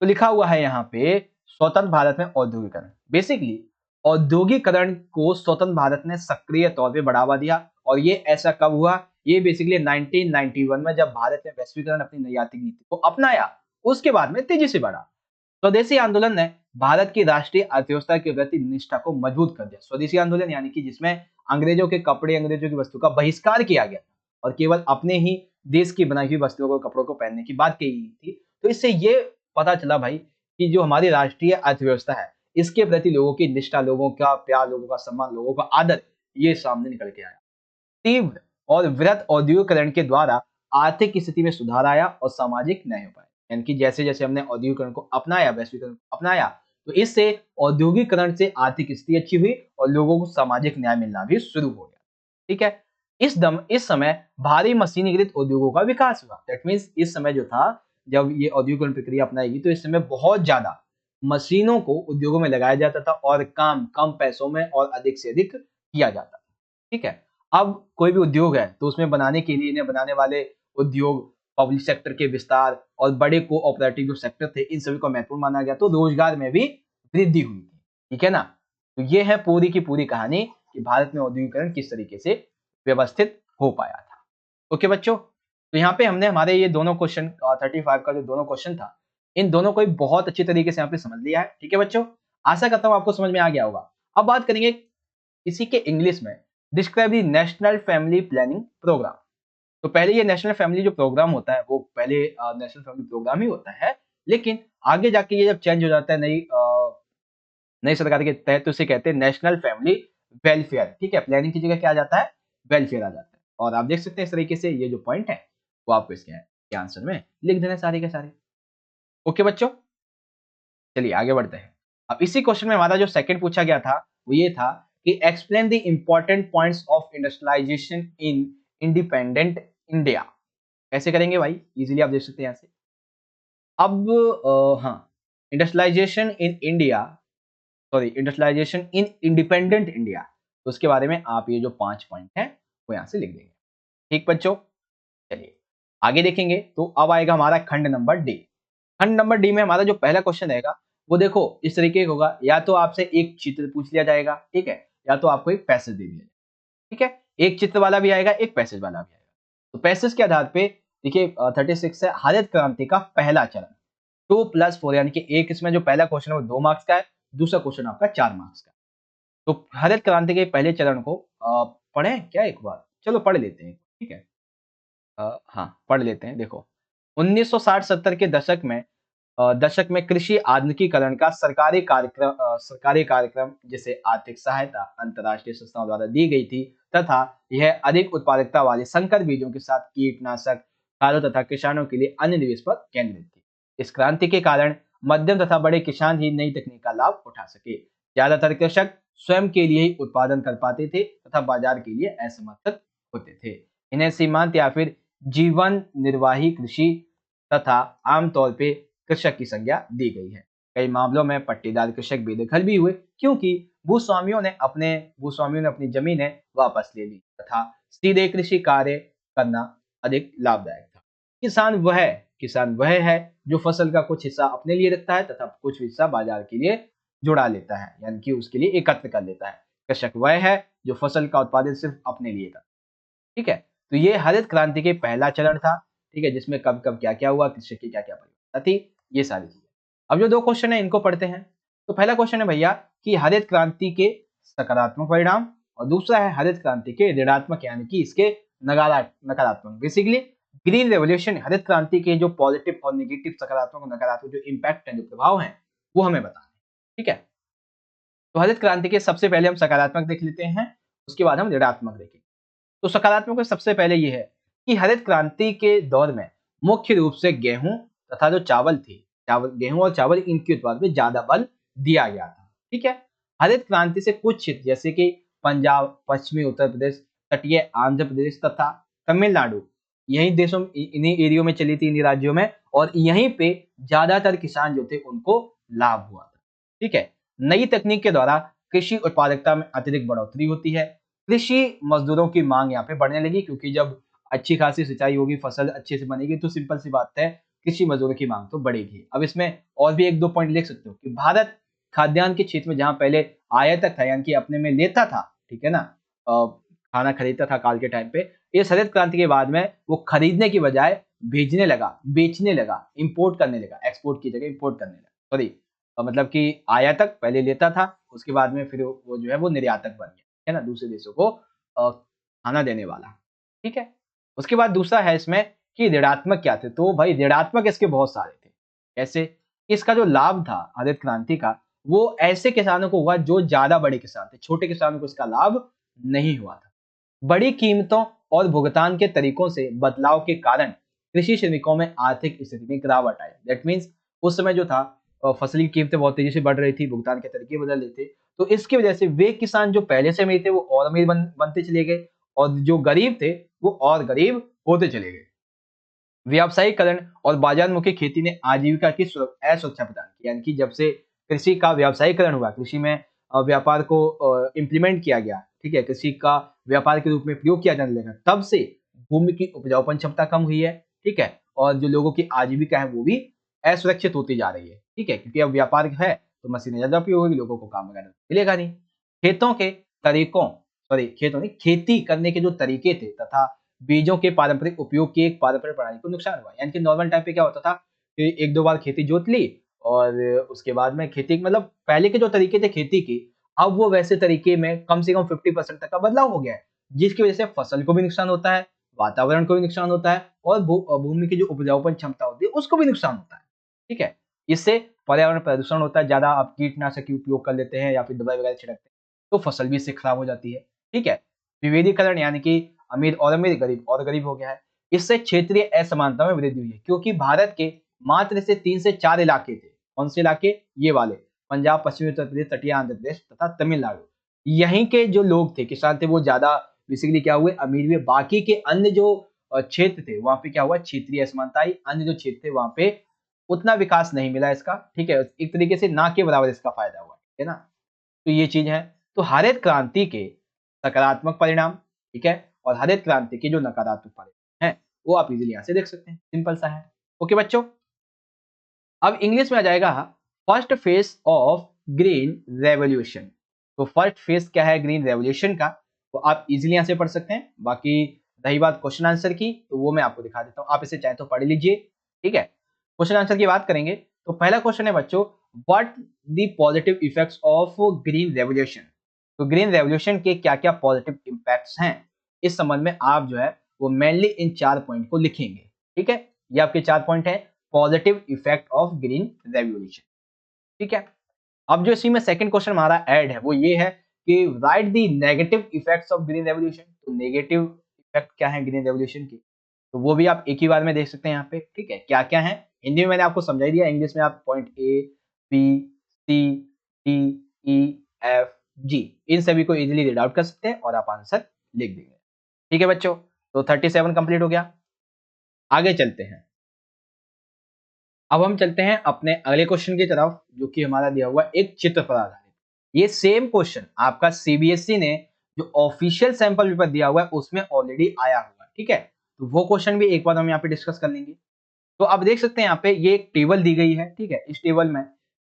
तो लिखा हुआ है यहाँ पे, स्वतंत्र भारत में औद्योगिकरण। बेसिकली औद्योगिकरण को स्वतंत्र भारत ने सक्रिय तौर पे बढ़ावा दिया, और ये ऐसा कब हुआ, ये बेसिकली 1991 में, जब भारत ने वैश्वीकरण अपनी नई आर्थिक नीति को अपनाया, उसके बाद में तेजी से बढ़ा। स्वदेशी आंदोलन ने भारत की राष्ट्रीय अर्थव्यवस्था के प्रति निष्ठा को मजबूत कर दिया। स्वदेशी आंदोलन यानी कि जिसमें अंग्रेजों के कपड़े, अंग्रेजों की वस्तु का बहिष्कार किया गया और केवल अपने ही देश की बनाई हुई वस्तुओं को, कपड़ों को पहनने की बात कही गई थी। तो इससे ये पता चला भाई कि जो हमारी राष्ट्रीय अर्थव्यवस्था है, इसके प्रति लोगों की निष्ठा, लोगों का प्यार, लोगों का सम्मान, लोगों का आदर, ये सामने निकल के आया। तीव्र और वृहत औद्योगिकरण के द्वारा आर्थिक स्थिति में सुधार आया और सामाजिक न्याय हो पाया। यानी कि जैसे जैसे हमने औद्योगिकरण को अपनाया, वैश्वीकरण को अपनाया, तो इससे औद्योगिकरण से आर्थिक स्थिति अच्छी हुई और लोगों को सामाजिक न्याय मिलना भी शुरू हो गया। ठीक है, इस समय भारी मशीनीकृत उद्योगों का विकास हुआ। दैट मीन्स इस समय जो था, जब ये औद्योगिकरण प्रक्रिया अपनाएगी तो इस समय बहुत ज्यादा मशीनों को उद्योगों में लगाया जाता था और काम कम पैसों में और अधिक से अधिक किया जाता था। ठीक है। अब कोई भी उद्योग है तो उसमें बनाने के लिए, इन्हें बनाने वाले उद्योग, पब्लिक सेक्टर के विस्तार और बड़े कोऑपरेटिव जो सेक्टर थे, इन सभी को महत्वपूर्ण माना गया, तो रोजगार में भी वृद्धि हुई थी। ठीक है ना। तो ये है पूरी की पूरी कहानी कि भारत में औद्योगिकरण किस तरीके से व्यवस्थित हो पाया था। ओके बच्चों, तो यहाँ पे हमने हमारे ये दोनों क्वेश्चन 35 का जो दोनों क्वेश्चन था, इन दोनों को बहुत अच्छी तरीके से यहाँ पे समझ लिया है। ठीक है बच्चों, आशा करता हूँ आपको समझ में आ गया होगा। अब बात करेंगे इसी के इंग्लिश में, describe the national family planning programme. तो पहले ये नेशनल फैमिली जो प्रोग्राम होता है वो पहले नेशनल फैमिली प्रोग्राम ही होता है, लेकिन आगे जाके ये जब चेंज हो जाता है नई सरकार के तहत, तो इसे कहते हैं नेशनल फैमिली वेलफेयर। ठीक है, प्लानिंग की जगह क्या आ जाता है, वेलफेयर आ जाता है। और आप देख सकते हैं इस तरीके से ये जो पॉइंट है वो आपको इसके आंसर में लिख देना सारे के सारे। ओके बच्चों, चलिए आगे बढ़ते हैं। अब इसी क्वेश्चन में हमारा जो सेकंड पूछा गया था वो ये था कि explain the important points of industrialisation in independent India. कैसे करेंगे भाई, इजीली आप देख सकते हैं यहाँ से। अब हाँ, industrialisation in India, sorry industrialisation in independent India, तो उसके बारे में आप ये जो 5 पॉइंट है वो यहाँ से लिख देंगे। ठीक बच्चों, चलिए आगे देखेंगे। तो अब आएगा हमारा खंड नंबर डी। खंड नंबर डी में हमारा जो पहला क्वेश्चन रहेगा वो देखो इस तरीके का होगा, या तो आपसे एक चित्र पूछ लिया जाएगा, ठीक है, या तो आपको एक पैसेज दे दिया जाएगा। ठीक है, एक चित्र वाला भी आएगा, एक पैसेज वाला भी आएगा। तो पैसेज के आधार पे देखिए 36 है हरित क्रांति का पहला चरण, 2+4, यानी कि एक इसमें जो पहला क्वेश्चन है वो 2 मार्क्स का है, दूसरा क्वेश्चन आपका 4 मार्क्स का। तो हरित क्रांति के पहले चरण को पढ़ें क्या एक बार, चलो पढ़ लेते हैं। ठीक है, हाँ पढ़ लेते हैं। देखो 1960-70 के दशक में कृषि आधुनिकीकरण का सरकारी कार्यक्रम जैसे आर्थिक सहायता अंतर्राष्ट्रीय संस्थाओं द्वारा दी गई थी, तथा यह अधिक उत्पादकता वाले संकर बीजों के साथ कीटनाशक खादों तथा किसानों के लिए अन्य निवेश पर केंद्रित थी। इस क्रांति के कारण मध्यम तथा बड़े किसान ही नई तकनीक का लाभ उठा सके। ज्यादातर कृषक स्वयं के लिए ही उत्पादन कर पाते थे तथा बाजार के लिए असमर्थ होते थे। इन्हें सीमांत या फिर जीवन निर्वाही कृषि तथा आमतौर पे कृषक की संज्ञा दी गई है। कई मामलों में पट्टीदार कृषक बेदखल भी हुए, क्योंकि भूस्वामियों ने अपनी जमीनें वापस ले ली तथा सीधे कृषि कार्य करना अधिक लाभदायक था। किसान वह है जो फसल का कुछ हिस्सा अपने लिए रखता है तथा कुछ हिस्सा बाजार के लिए जुड़ा लेता है, यानी कि उसके लिए एकत्र कर लेता है। कृषक वह है जो फसल का उत्पादन सिर्फ अपने लिए करता है। ठीक है, तो ये हरित क्रांति के पहला चरण था। ठीक है, जिसमें कब कब क्या क्या हुआ, कृषि की क्या क्या परिवर्तन थी, ये सारी चीजें। अब जो दो क्वेश्चन है इनको पढ़ते हैं। तो पहला क्वेश्चन है भैया कि हरित क्रांति के सकारात्मक परिणाम, और दूसरा है हरित क्रांति के ऋणात्मक यानी कि इसके नकारात्मक। बेसिकली ग्रीन रेवोल्यूशन, हरित क्रांति के जो पॉजिटिव और निगेटिव, सकारात्मक और नकारात्मक जो इम्पैक्ट है, जो प्रभाव है, वो हमें बताना है। ठीक है, तो हरित क्रांति के सबसे पहले हम सकारात्मक देख लेते हैं, उसके बाद हम ऋणात्मक देखेंगे। तो सकारात्मक में सबसे पहले ये है कि हरित क्रांति के दौर में मुख्य रूप से गेहूं तथा जो चावल थे, गेहूं और चावल, इनके उत्पादन पे ज्यादा बल दिया गया था। ठीक है, हरित क्रांति से कुछ क्षेत्र जैसे कि पंजाब, पश्चिमी उत्तर प्रदेश, तटीय आंध्र प्रदेश तथा तमिलनाडु, यही देशों इन्हीं एरियो में चली थी, इन्हीं राज्यों में, और यहीं पे ज्यादातर किसान जो थे उनको लाभ हुआ था। ठीक है, नई तकनीक के द्वारा कृषि उत्पादकता में अतिरिक्त बढ़ोतरी होती है। कृषि मजदूरों की मांग यहाँ पे बढ़ने लगी, क्योंकि जब अच्छी खासी सिंचाई होगी, फसल अच्छे से बनेगी, तो सिंपल सी बात है कृषि मजदूरों की मांग तो बढ़ेगी। अब इसमें और भी एक दो पॉइंट लिख सकते हो कि भारत खाद्यान्न के क्षेत्र में जहां पहले आयातक था, यानी कि अपने में लेता था, ठीक है ना, खाना खरीदता था काल के टाइम पे, इस हरित क्रांति के बाद में वो खरीदने की बजाय भेजने लगा, बेचने लगा, इंपोर्ट करने लगा, एक्सपोर्ट की जगह इंपोर्ट करने लगा, सॉरी, मतलब कि आयातक पहले लेता था, उसके बाद में फिर वो जो है वो निर्यातक बन गया, है ना, दूसरे देशों को खाना देने वाला। ठीक है, उसके बाद दूसरा है इसमें कि ऋणात्मक क्या थे। तो भाई ऋणात्मक इसके बहुत सारे थे। ऐसे इसका जो लाभ था हरित क्रांति का, वो ऐसे किसानों को हुआ जो ज्यादा बड़े किसान थे, छोटे किसानों को इसका लाभ नहीं हुआ था। बड़ी कीमतों और भुगतान के तरीकों से बदलाव के कारण कृषि श्रमिकों में आर्थिक स्थिति में गिरावट आई। दैट मीन्स उस समय जो था फसली कीमतें बहुत तेजी से बढ़ रही थी, भुगतान के तरीके बदल रहे थे, तो इसकी वजह से वे किसान जो पहले से अमीर थे वो और अमीर बनते चले गए, और जो गरीब थे वो और गरीब होते चले गए। व्यावसायीकरण और बाजारमुखी खेती ने आजीविका की असुरक्षा प्रदान की, यानी कि जब से कृषि का व्यावसायीकरण हुआ, कृषि में व्यापार को इम्प्लीमेंट किया गया, ठीक है, कृषि का व्यापार के रूप में प्रयोग किया जाने लगा, तब से भूमि की उपजाऊपन क्षमता कम हुई है, ठीक है, और जो लोगों की आजीविका है वो भी असुरक्षित होती जा रही है, ठीक है, क्योंकि अब व्यापार है तो मशीनें ज्यादा उपयोग होगी, लोगों को काम वगैरह मिलेगा नहीं। खेतों के तरीकों सॉरी खेतों नहीं खेती करने के जो तरीके थे तथा बीजों के पारंपरिक उपयोग की एक पारंपरिक प्रणाली को नुकसान हुआ, यानी कि नॉर्मल टाइम पे क्या होता था कि एक दो बार खेती जोत ली और उसके बाद में खेती, मतलब पहले के जो तरीके थे खेती के, अब वो वैसे तरीके में कम से कम 50% तक का बदलाव हो गया है, जिसकी वजह से फसल को भी नुकसान होता है, वातावरण को भी नुकसान होता है और भूमि की जो उपजाऊपन क्षमता होती है उसको भी नुकसान होता है, ठीक है। इससे पर्यावरण प्रदूषण होता है, ज्यादा आप कीटनाशक की उपयोग कर लेते हैं या फिर दवाई वगैरह छिड़कते हैं तो फसल भी इससे खराब हो जाती है, ठीक है। विभेदीकरण यानी कि अमीर और अमीर, गरीब और गरीब हो गया है। इससे क्षेत्रीय असमानता में वृद्धि हुई है, क्योंकि भारत के मात्र से 3 से 4 इलाके थे। कौन से इलाके? ये वाले, पंजाब, पश्चिमी उत्तर प्रदेश, तटीय आंध्र प्रदेश तथा तमिलनाडु। यहीं के जो लोग थे, किसान थे, वो ज्यादा बेसिकली क्या हुए, अमीर हुए। बाकी के अन्य जो क्षेत्र थे वहां पे क्या हुआ, क्षेत्रीय असमानता आई। अन्य जो क्षेत्र थे वहां पे उतना विकास नहीं मिला इसका, ठीक है। एक तरीके से ना के बराबर इसका फायदा हुआ, ठीक है ना। तो ये चीज है। तो हरित क्रांति के सकारात्मक परिणाम, ठीक है, और हरित क्रांति के जो नकारात्मक परिणाम है वो आप इजीली यहाँ से देख सकते हैं, सिंपल सा है। ओके बच्चों, अब इंग्लिश में आ जाएगा first phase of green revolution. तो फर्स्ट फेज क्या है ग्रीन रेवोल्यूशन का, तो आप इजीली यहाँ से पढ़ सकते हैं। बाकी रही बात क्वेश्चन आंसर की, तो वो मैं आपको दिखा देता हूँ, आप इसे चाहे तो पढ़ लीजिए, ठीक है। क्वेश्चन आंसर की बात करेंगे तो पहला क्वेश्चन है बच्चों, what the positive effects of green revolution. तो ग्रीन रेवोल्यूशन के क्या क्या पॉजिटिव इम्पैक्ट्स हैं, इस संबंध में आप जो है वो मेनली इन 4 पॉइंट को लिखेंगे, ठीक है। ये आपके 4 पॉइंट है, positive effect of green revolution, ठीक है। अब जो इसी में सेकंड क्वेश्चन हमारा ऐड है वो ये है कि right the negative effects of green revolution. तो नेगेटिव इफेक्ट क्या है ग्रीन रेवोल्यूशन की, तो वो भी आप एक ही बार में देख सकते हैं यहाँ पे, ठीक है। क्या क्या है हिंदी में मैंने आपको समझा ही दिया, इंग्लिश में आप point A B C D E F G इन सभी को इजीली रीड आउट कर सकते हैं और आप आंसर लिख देंगे, ठीक है बच्चों। तो 37 कंप्लीट हो गया। आगे चलते हैं, अब हम चलते हैं अपने अगले क्वेश्चन की तरफ, जो कि हमारा दिया हुआ एक चित्र पर आधारित। ये सेम क्वेश्चन आपका सीबीएसई ने जो ऑफिशियल सैंपल पेपर दिया हुआ है उसमें ऑलरेडी आया हुआ है, ठीक है। तो वो क्वेश्चन भी एक बार हम यहाँ पे डिस्कस कर लेंगे। तो आप देख सकते हैं यहाँ पे ये एक टेबल दी गई है, ठीक है। इस टेबल में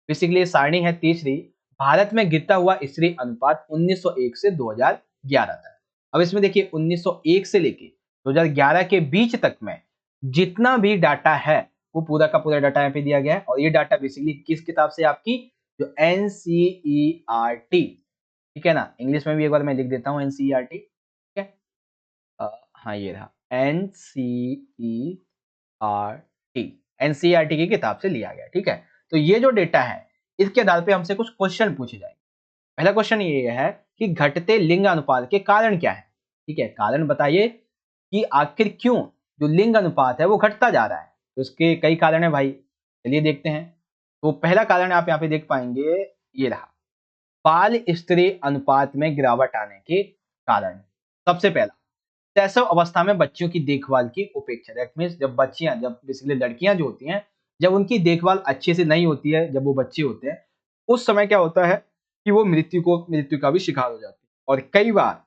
बेसिकली सारणी है तीसरी, भारत में गिरता हुआ स्त्री अनुपात 1901 से 2011 तक। अब इसमें देखिए 1901 से लेके 2011 के बीच तक में जितना भी डाटा है वो पूरा का पूरा डाटा यहाँ पे दिया गया है। और ये डाटा बेसिकली किस किताब से, आपकी जो एनसीईआरटी, ठीक है ना। इंग्लिश में भी एक बार मैं लिख देता हूँ एनसीईआरटी, ठीक है। हाँ ये रहा एनसीईआरटी, एनसीईआरटी की किताब से लिया गया, ठीक है। तो ये जो डेटा है इसके आधार पे हमसे कुछ क्वेश्चन पूछे जाएंगे। पहला क्वेश्चन ये है कि घटते लिंग अनुपात के कारण क्या है, ठीक है। कारण बताइए कि आखिर क्यों जो लिंग अनुपात है वो घटता जा रहा है। तो इसके कई कारण है भाई, चलिए देखते हैं। तो पहला कारण आप यहाँ पे देख पाएंगे, ये रहा बाल स्त्री अनुपात में गिरावट आने के कारण। सबसे पहला, शैशव अवस्था में बच्चियों की देखभाल की उपेक्षा, दैट मींस जब बच्चियां, जब बेसिकली लड़कियां जो होती हैं, जब उनकी देखभाल अच्छे से नहीं होती है, जब वो बच्चे होते हैं, उस समय क्या होता है कि वो मृत्यु का भी शिकार हो जाती है। और कई बार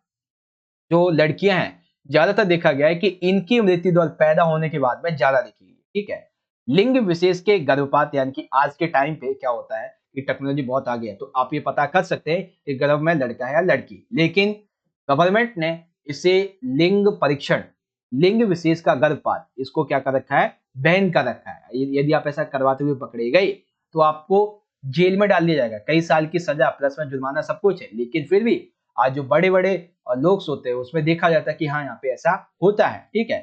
जो लड़कियां हैं, ज्यादातर देखा गया है कि इनकी मृत्यु दर पैदा होने के बाद में ज्यादा देखी गई, ठीक है। लिंग विशेष के गर्भपात, यानी कि आज के टाइम पे क्या होता है कि टेक्नोलॉजी बहुत आगे है, तो आप ये पता कर सकते हैं कि गर्भ में लड़का है या लड़की, लेकिन गवर्नमेंट ने इसे लिंग परीक्षण, लिंग विशेष का गर्भपात, इसको क्या कर रखा है, बैन कर रखा है। यदि आप ऐसा करवाते हुए पकड़े गए तो आपको जेल में डाल दिया जाएगा, कई साल की सजा प्लस में जुर्माना सब कुछ है। लेकिन फिर भी आज जो बड़े बड़े लोग होते हैं उसमें देखा जाता है कि हाँ यहाँ पे ऐसा होता है, ठीक है।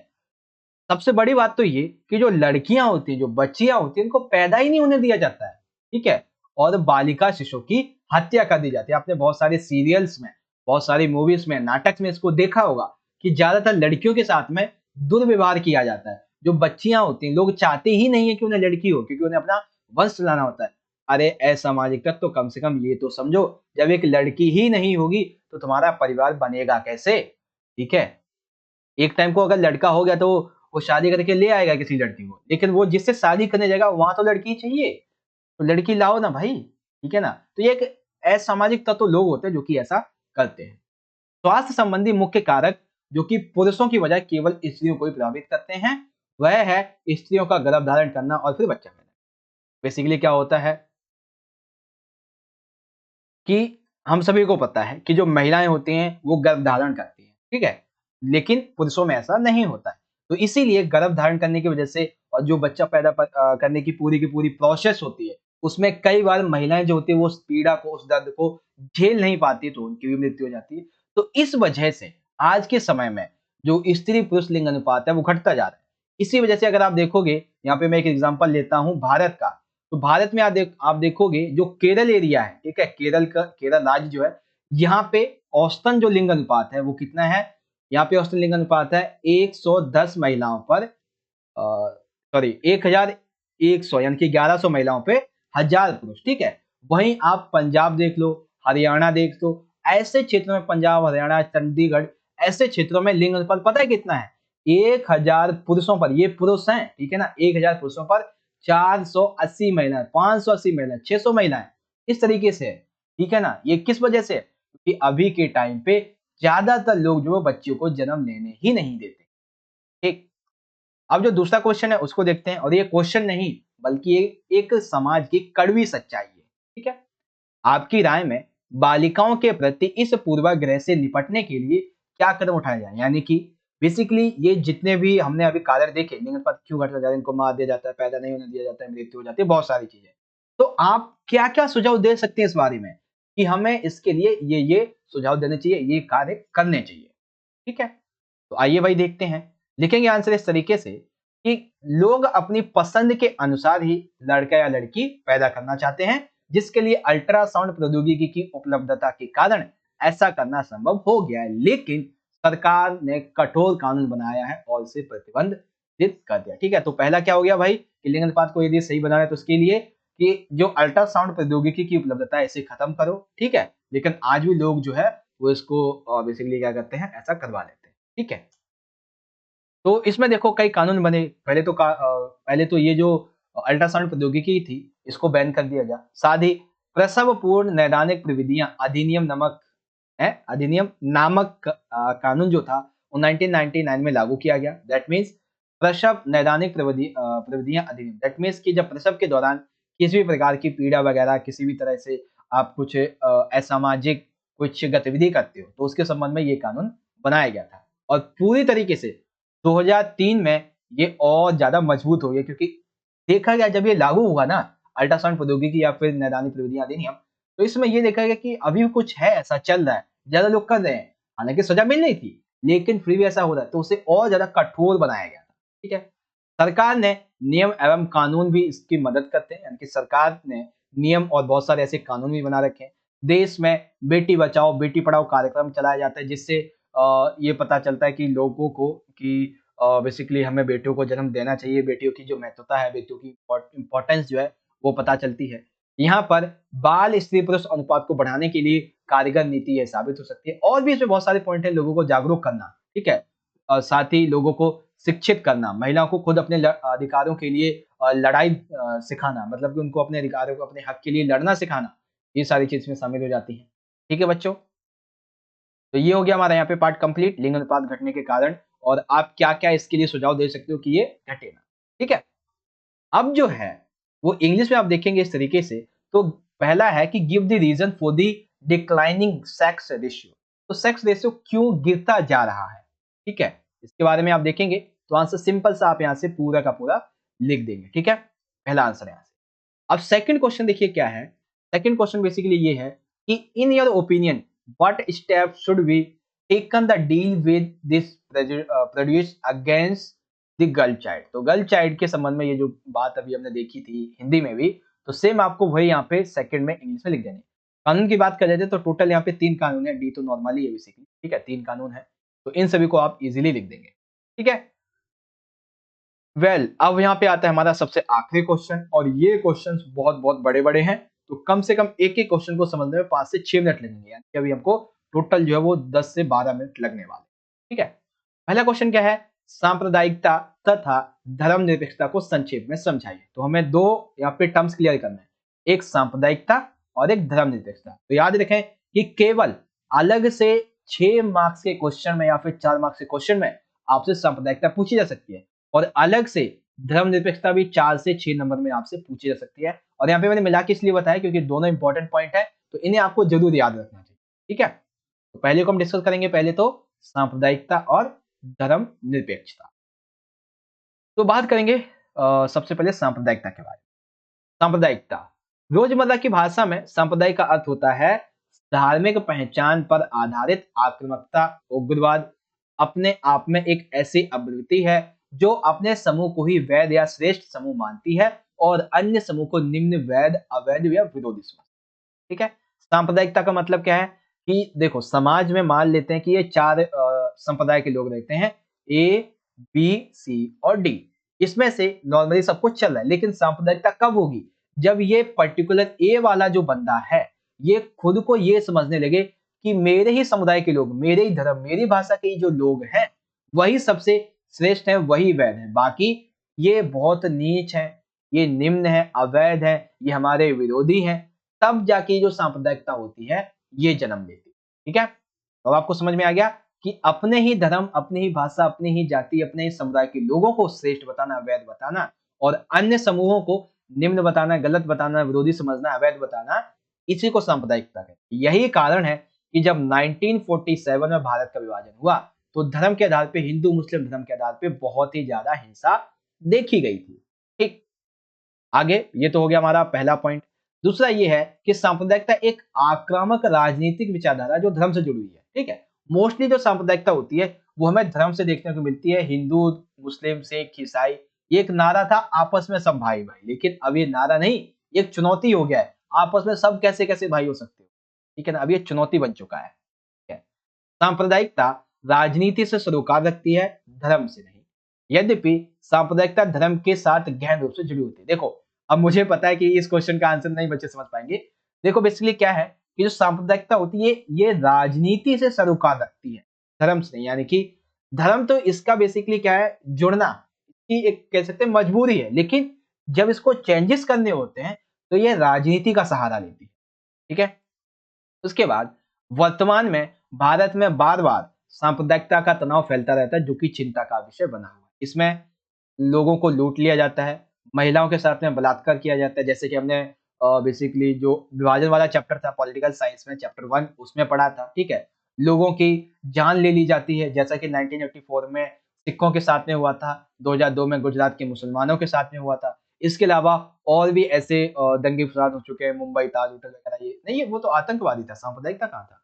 सबसे बड़ी बात तो ये कि जो लड़कियां होती हैं, जो बच्चियां होती हैं, इनको पैदा ही नहीं होने दिया जाता है, ठीक है। और बालिका शिशु की हत्या कर दी जाती है। आपने बहुत सारे सीरियल्स में, बहुत सारी मूवीज में, नाटक में इसको देखा होगा कि ज्यादातर लड़कियों के साथ में दुर्व्यवहार किया जाता है। जो बच्चियां होती हैं, लोग चाहते ही नहीं है कि उन्हें लड़की हो, क्योंकि उन्हें अपना वंश चलाना होता है। अरे असामाजिक तत्व, तो कम से कम ये तो समझो, जब एक लड़की ही नहीं होगी तो तुम्हारा परिवार बनेगा कैसे। ठीक है। एक टाइम को अगर लड़का हो गया तो वो शादी करके ले आएगा किसी लड़की को, लेकिन वो जिससे शादी करने जाएगा वहां तो लड़की चाहिए, तो लड़की लाओ ना भाई, ठीक है ना। तो ये एक असामाजिक तत्व लोग होते हैं जो कि ऐसा करते हैं। स्वास्थ्य संबंधी मुख्य कारक जो कि पुरुषों की वजह केवल स्त्रियों को ही प्रभावित करते हैं, वह है स्त्रियों का गर्भ धारण करना और फिर बच्चा पैदा। बेसिकली क्या होता है कि हम सभी को पता है कि जो महिलाएं होती हैं वो गर्भ धारण करती हैं, ठीक है, लेकिन पुरुषों में ऐसा नहीं होता है। तो इसीलिए गर्भ धारण करने की वजह से और जो बच्चा पैदा करने की पूरी प्रोसेस होती है, उसमें कई बार महिलाएं जो होती है वो उस पीड़ा को, उस दर्द को झेल नहीं पाती, तो उनकी भी मृत्यु हो जाती है। तो इस वजह से आज के समय में जो स्त्री पुरुष लिंग अनुपात है वो घटता जा रहा है। इसी वजह से अगर आप देखोगे, यहाँ पे मैं एक एग्जांपल लेता हूँ भारत का, तो भारत में आप देखोगे जो केरल एरिया है, ठीक है, केरल राज्य जो है, यहाँ पे औसतन जो लिंग अनुपात है वो कितना है, यहाँ पे औसतन लिंग अनुपात है 110 महिलाओं पर, सॉरी 1100 यानी कि 1100 महिलाओं पे 1000 पुरुष, ठीक है। वहीं आप पंजाब देख लो, हरियाणा देख लो, ऐसे क्षेत्रों में पंजाब, हरियाणा, चंडीगढ़, ऐसे क्षेत्रों में लिंग अनुपात पता है कितना है, 1000 पुरुषों पर, ये पुरुष हैं, ठीक है ना, 1000 पुरुषों पर 480 महिलाएं, 580 महिलाएं, 600 महिलाएं, इस तरीके से है, ठीक है ना। ये किस वजह से? क्योंकि अभी के टाइम पे ज्यादातर लोग जो है बच्चियों को जन्म लेने ही नहीं देते, ठीक। अब जो दूसरा क्वेश्चन है उसको देखते हैं, और ये क्वेश्चन नहीं बल्कि एक समाज की कड़वी सच्चाई है, ठीक है। आपकी राय में बालिकाओं के प्रति इस पूर्वाग्रह से निपटने के लिए क्या कदम उठाए जाए? यानी कि बेसिकली ये जितने भी हमने अभी कारण देखे, लिंग अनुपात क्यों घटता जा रहा है, इनको मार दिया जाता है, पैदा नहीं होने दिया जाता है, मृत्यु हो जाती है, बहुत सारी चीजें। तो आप क्या क्या सुझाव दे सकते हैं इस बारे में कि हमें इसके लिए ये सुझाव देने चाहिए, ये कार्य करने चाहिए, ठीक है। तो आइए भाई देखते हैं। लिखेंगे आंसर इस तरीके से कि लोग अपनी पसंद के अनुसार ही लड़का या लड़की पैदा करना चाहते हैं, जिसके लिए अल्ट्रासाउंड प्रौद्योगिकी की उपलब्धता के कारण ऐसा करना संभव हो गया है, लेकिन सरकार ने कठोर कानून बनाया है और इसे प्रतिबंधित कर दिया, ठीक है। तो पहला क्या हो गया भाई कि लिंग अनुपात को यदि सही बनाना है तो उसके लिए कि जो अल्ट्रासाउंड प्रौद्योगिकी की उपलब्धता है इसे खत्म करो, ठीक है। लेकिन आज भी लोग जो है वो इसको बेसिकली क्या करते हैं, ऐसा करवा लेते हैं, ठीक है। तो इसमें देखो कई कानून बने, पहले तो ये जो अल्ट्रासाउंड प्रौद्योगिकी थी इसको बैन कर दिया गया। साथ ही प्रसव पूर्ण नैदानिक प्रविधियां अधिनियम नामक कानून जो था वो 1999 में लागू किया गया। दैट मीन्स प्रसव नैदानिक प्रविधियां अधिनियम, दैट मीन्स कि जब प्रसव के दौरान किसी भी प्रकार की पीड़ा वगैरह, किसी भी तरह से आप कुछ असामाजिक कुछ गतिविधि करते हो तो उसके संबंध में ये कानून बनाया गया था। और पूरी तरीके से 2003 में ये और ज्यादा मजबूत हो गया, क्योंकि देखा गया जब ये लागू हुआ ना अल्ट्रासाउंड प्रौद्योगिकी या फिर नैदानिक प्रविधियां अधिनियम, तो इसमें ये देखा गया कि अभी भी कुछ है ऐसा चल रहा है, ज्यादा लोग कर रहे हैं, हालांकि सजा मिल रही थी लेकिन फिर भी ऐसा हो रहा है, तो उसे और ज्यादा कठोर बनाया गया था, ठीक है। सरकार ने नियम एवं कानून भी इसकी मदद करते हैं, यानी कि सरकार ने नियम और बहुत सारे ऐसे कानून भी बना रखे हैं। देश में बेटी बचाओ बेटी पढ़ाओ कार्यक्रम चलाया जाता है, जिससे ये पता चलता है कि लोगों को कि बेसिकली हमें बेटियों को जन्म देना चाहिए, बेटियों की जो महत्वता है, बेटियों की इम्पोर्टेंस जो है वो पता चलती है। यहाँ पर बाल स्त्री पुरुष अनुपात को बढ़ाने के लिए कारगर नीति ये साबित हो सकती है। और भी इसमें बहुत सारे पॉइंट है, लोगों को जागरूक करना, ठीक है, साथ ही लोगों को शिक्षित करना, महिलाओं को खुद अपने अधिकारों के लिए लड़ाई सिखाना, मतलब कि उनको अपने अधिकारों को, अपने हक के लिए लड़ना सिखाना, ये सारी चीज में शामिल हो जाती है, ठीक है बच्चों। तो ये हो गया हमारा यहाँ पे पार्ट कंप्लीट, लिंग अनुपात घटने के कारण और आप क्या क्या इसके लिए सुझाव दे सकते हो कि ये घटे ना, ठीक है। अब जो है वो इंग्लिश में आप देखेंगे इस तरीके से, तो पहला है कि give the reason for the declining sex ratio, तो सेक्स रेशियो क्यों गिरता जा रहा है, ठीक है, इसके बारे में आप देखेंगे। तो आंसर सिंपल सा आप यहाँ से पूरा का पूरा लिख देंगे, ठीक है, पहला आंसर यहाँ से। अब सेकंड क्वेश्चन देखिए क्या है। सेकंड क्वेश्चन बेसिकली ये है कि in your opinion what step should be taken the deal with this produce against the girl child. तो गर्ल चाइल्ड के संबंध में ये जो बात अभी हमने देखी थी हिंदी में भी, तो सेम आपको वही यहाँ पे सेकंड में इंग्लिश में लिख देने। कानून की बात कर लेते तो टोटल यहाँ पे 3 कानून है, डी तो नॉर्मली है बेसिकली, ठीक है, 3 कानून है, तो इन सभी को आप इजीली लिख देंगे, ठीक है। अब यहाँ पे आता है हमारा सबसे आखिरी क्वेश्चन, और ये क्वेश्चन बहुत बहुत बड़े बड़े हैं, तो कम से कम एक एक क्वेश्चन को समझने में 5 से 6 मिनट लगेंगे, यानी कि अभी हमको टोटल जो है वो 10 से 12 मिनट लगने वाले, ठीक है। पहला क्वेश्चन क्या है, सांप्रदायिकता तथा धर्मनिरपेक्षता को संक्षेप में समझाइए। तो हमें दो यहाँ पे टर्म्स क्लियर करना है, एक सांप्रदायिकता और एक धर्मनिरपेक्षता। तो याद रखें कि केवल अलग से 6 मार्क्स के क्वेश्चन में या फिर 4 मार्क्स के क्वेश्चन में आपसे सांप्रदायिकता पूछी जा सकती है, और अलग से धर्मनिरपेक्षता भी 4 से 6 नंबर में आपसे पूछी जा सकती है। और यहाँ पे मैंने मिला के इसलिए बताया क्योंकि दोनों इंपॉर्टेंट पॉइंट है, तो इन्हें आपको जरूर याद रखना चाहिए। ठीक है, तो पहले को हम डिस्कस करेंगे, पहले तो सांप्रदायिकता और धर्मनिरपेक्षता। तो बात करेंगे सबसे पहले सांप्रदायिकता के बारे में। सांप्रदायिकता रोजमर्रा की भाषा में सांप्रदायिक का अर्थ होता है धार्मिक पहचान पर आधारित आक्रामकता, उग्रवाद, अपने आप में एक ऐसी आवृत्ति है जो अपने समूह को ही वैध या श्रेष्ठ समूह मानती है और अन्य समूह को निम्न, वैध, अवैध या विरोधी समझती है। ठीक है, सांप्रदायिकता का मतलब क्या है कि देखो समाज में मान लेते हैं कि ये चार संप्रदाय के लोग रहते हैं, ए, बी, सी और डी। इसमें से नॉर्मली सब कुछ चल रहा है, लेकिन सांप्रदायिकता कब होगी, जब ये पर्टिकुलर ए वाला जो बंदा है ये खुद को ये समझने लगे कि मेरे ही समुदाय के लोग, मेरे ही धर्म, मेरी भाषा के जो लोग हैं वही सबसे श्रेष्ठ है, वही वैध है, बाकी ये बहुत नीच है, ये निम्न है, अवैध है, ये हमारे विरोधी हैं। तब जाके जो सांप्रदायिकता होती है ये जन्म लेती है। ठीक है, अब आपको समझ में आ गया कि अपने ही धर्म, अपनी ही भाषा, अपनी ही जाति, अपने ही समुदाय के लोगों को श्रेष्ठ बताना, वैध बताना, और अन्य समूहों को निम्न बताना, गलत बताना, विरोधी समझना, अवैध बताना, इसी को सांप्रदायिकता कहते हैं। यही कारण है कि जब 1947 में भारत का विभाजन हुआ तो धर्म के आधार पे, हिंदू मुस्लिम धर्म के आधार पे बहुत ही ज्यादा हिंसा देखी गई थी। ठीक, आगे ये तो हो गया हमारा पहला पॉइंट। दूसरा ये है कि सांप्रदायिकता एक आक्रामक राजनीतिक विचारधारा जो धर्म से जुड़ी हुई है। ठीक है, मोस्टली जो सांप्रदायिकता होती है वो हमें धर्म से देखने को मिलती है, हिंदू, मुस्लिम, सिख, ईसाई। ये एक नारा था आपस में सब भाई भाई, लेकिन अब ये नारा नहीं, एक चुनौती हो गया है, आपस में सब कैसे कैसे भाई हो सकते हो। ठीक है ना, अब ये चुनौती बन चुका है। ठीक है? सांप्रदायिकता राजनीति से सरोकार रखती है, धर्म से नहीं। यद्यपि सांप्रदायिकता धर्म के साथ गहन रूप से जुड़ी होती है। देखो, अब मुझे पता है कि इस क्वेश्चन का आंसर नहीं बच्चे समझ पाएंगे। देखो बेसिकली क्या है कि जो सांप्रदायिकता होती है ये राजनीति से सरोकार रखती है, धर्म से नहीं। यानी कि धर्म तो इसका बेसिकली क्या है, जुड़ना, इसकी एक कह सकते हैं मजबूरी है, लेकिन जब इसको चेंजेस करने होते हैं तो ये राजनीति का सहारा लेती है। ठीक है, उसके बाद वर्तमान में भारत में बार बार सांप्रदायिकता का तनाव फैलता रहता है, जो कि चिंता का विषय बना हुआ है। इसमें लोगों को लूट लिया जाता है, महिलाओं के साथ में बलात्कार किया जाता है, जैसे कि हमने बेसिकली जो विभाजन वाला चैप्टर था पॉलिटिकल साइंस में, चैप्टर 1 उसमें पढ़ा था। ठीक है, लोगों की जान ले ली जाती है, जैसा कि 1984 में सिखों के साथ में हुआ था, 2002 में गुजरात के मुसलमानों के साथ में हुआ था। इसके अलावा और भी ऐसे दंगे फसाद हो चुके हैं, मुंबई ताज होटल वगैरह। ये नहीं, ये वो तो आतंकवादी था, सांप्रदायिकता कहाँ था।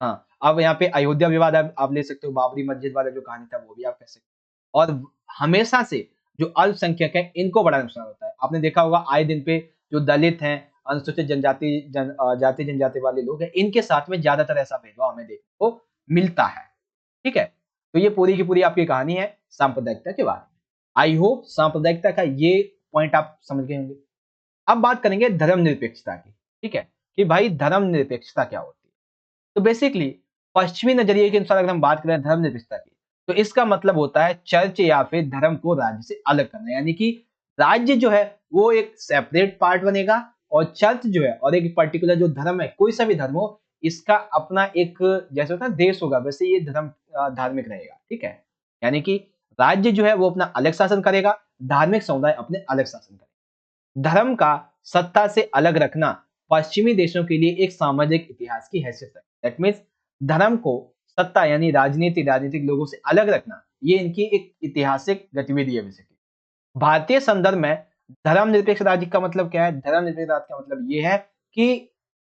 हाँ, अब यहाँ पे अयोध्या विवाद आप ले सकते हो, बाबरी मस्जिद वाला जो कहानी था वो भी आप कह सकते हो। और हमेशा से जो अल्पसंख्यक है इनको बड़ा नुकसान होता है। आपने देखा होगा आए दिन पे जो दलित हैं, अनुसूचित जाति जनजाति वाले लोग हैं, इनके साथ में ज्यादातर ऐसा भेदभाव हमें देखने को मिलता है। ठीक है, तो ये पूरी की पूरी आपकी कहानी है सांप्रदायिकता के बारे में। आई होप सांप्रदायिकता का ये पॉइंट आप समझ गए होंगे। अब बात करेंगे धर्मनिरपेक्षता की। ठीक है, कि भाई धर्मनिरपेक्षता क्या होती है। तो बेसिकली पश्चिमी नजरिए के अनुसार अगर हम बात करें धर्मनिरपेक्षता की, तो इसका मतलब होता है चर्च या फिर धर्म को राज्य से अलग करना। यानी कि राज्य जो है वो एक सेपरेट पार्ट बनेगा, और चर्च जो है और एक पर्टिकुलर जो धर्म है, कोई सा भी धर्म हो, इसका अपना एक जैसे होता है देश होगा, वैसे ये धर्म धार्मिक रहेगा। ठीक है, यानी कि राज्य जो है वो अपना अलग शासन करेगा, धार्मिक समुदाय अपने अलग शासन करेगा। धर्म का सत्ता से अलग रखना पश्चिमी देशों के लिए एक सामाजिक इतिहास की हैसियत है। दैट मीन्स धर्म को सत्ता यानी राजनीतिक लोगों से अलग रखना, ये इनकी एक ऐतिहासिक गतिविधि है बेसिकली। भारतीय संदर्भ में धर्मनिरपेक्ष राज्य का मतलब क्या है? धर्मनिरपेक्ष राज्य का मतलब ये है कि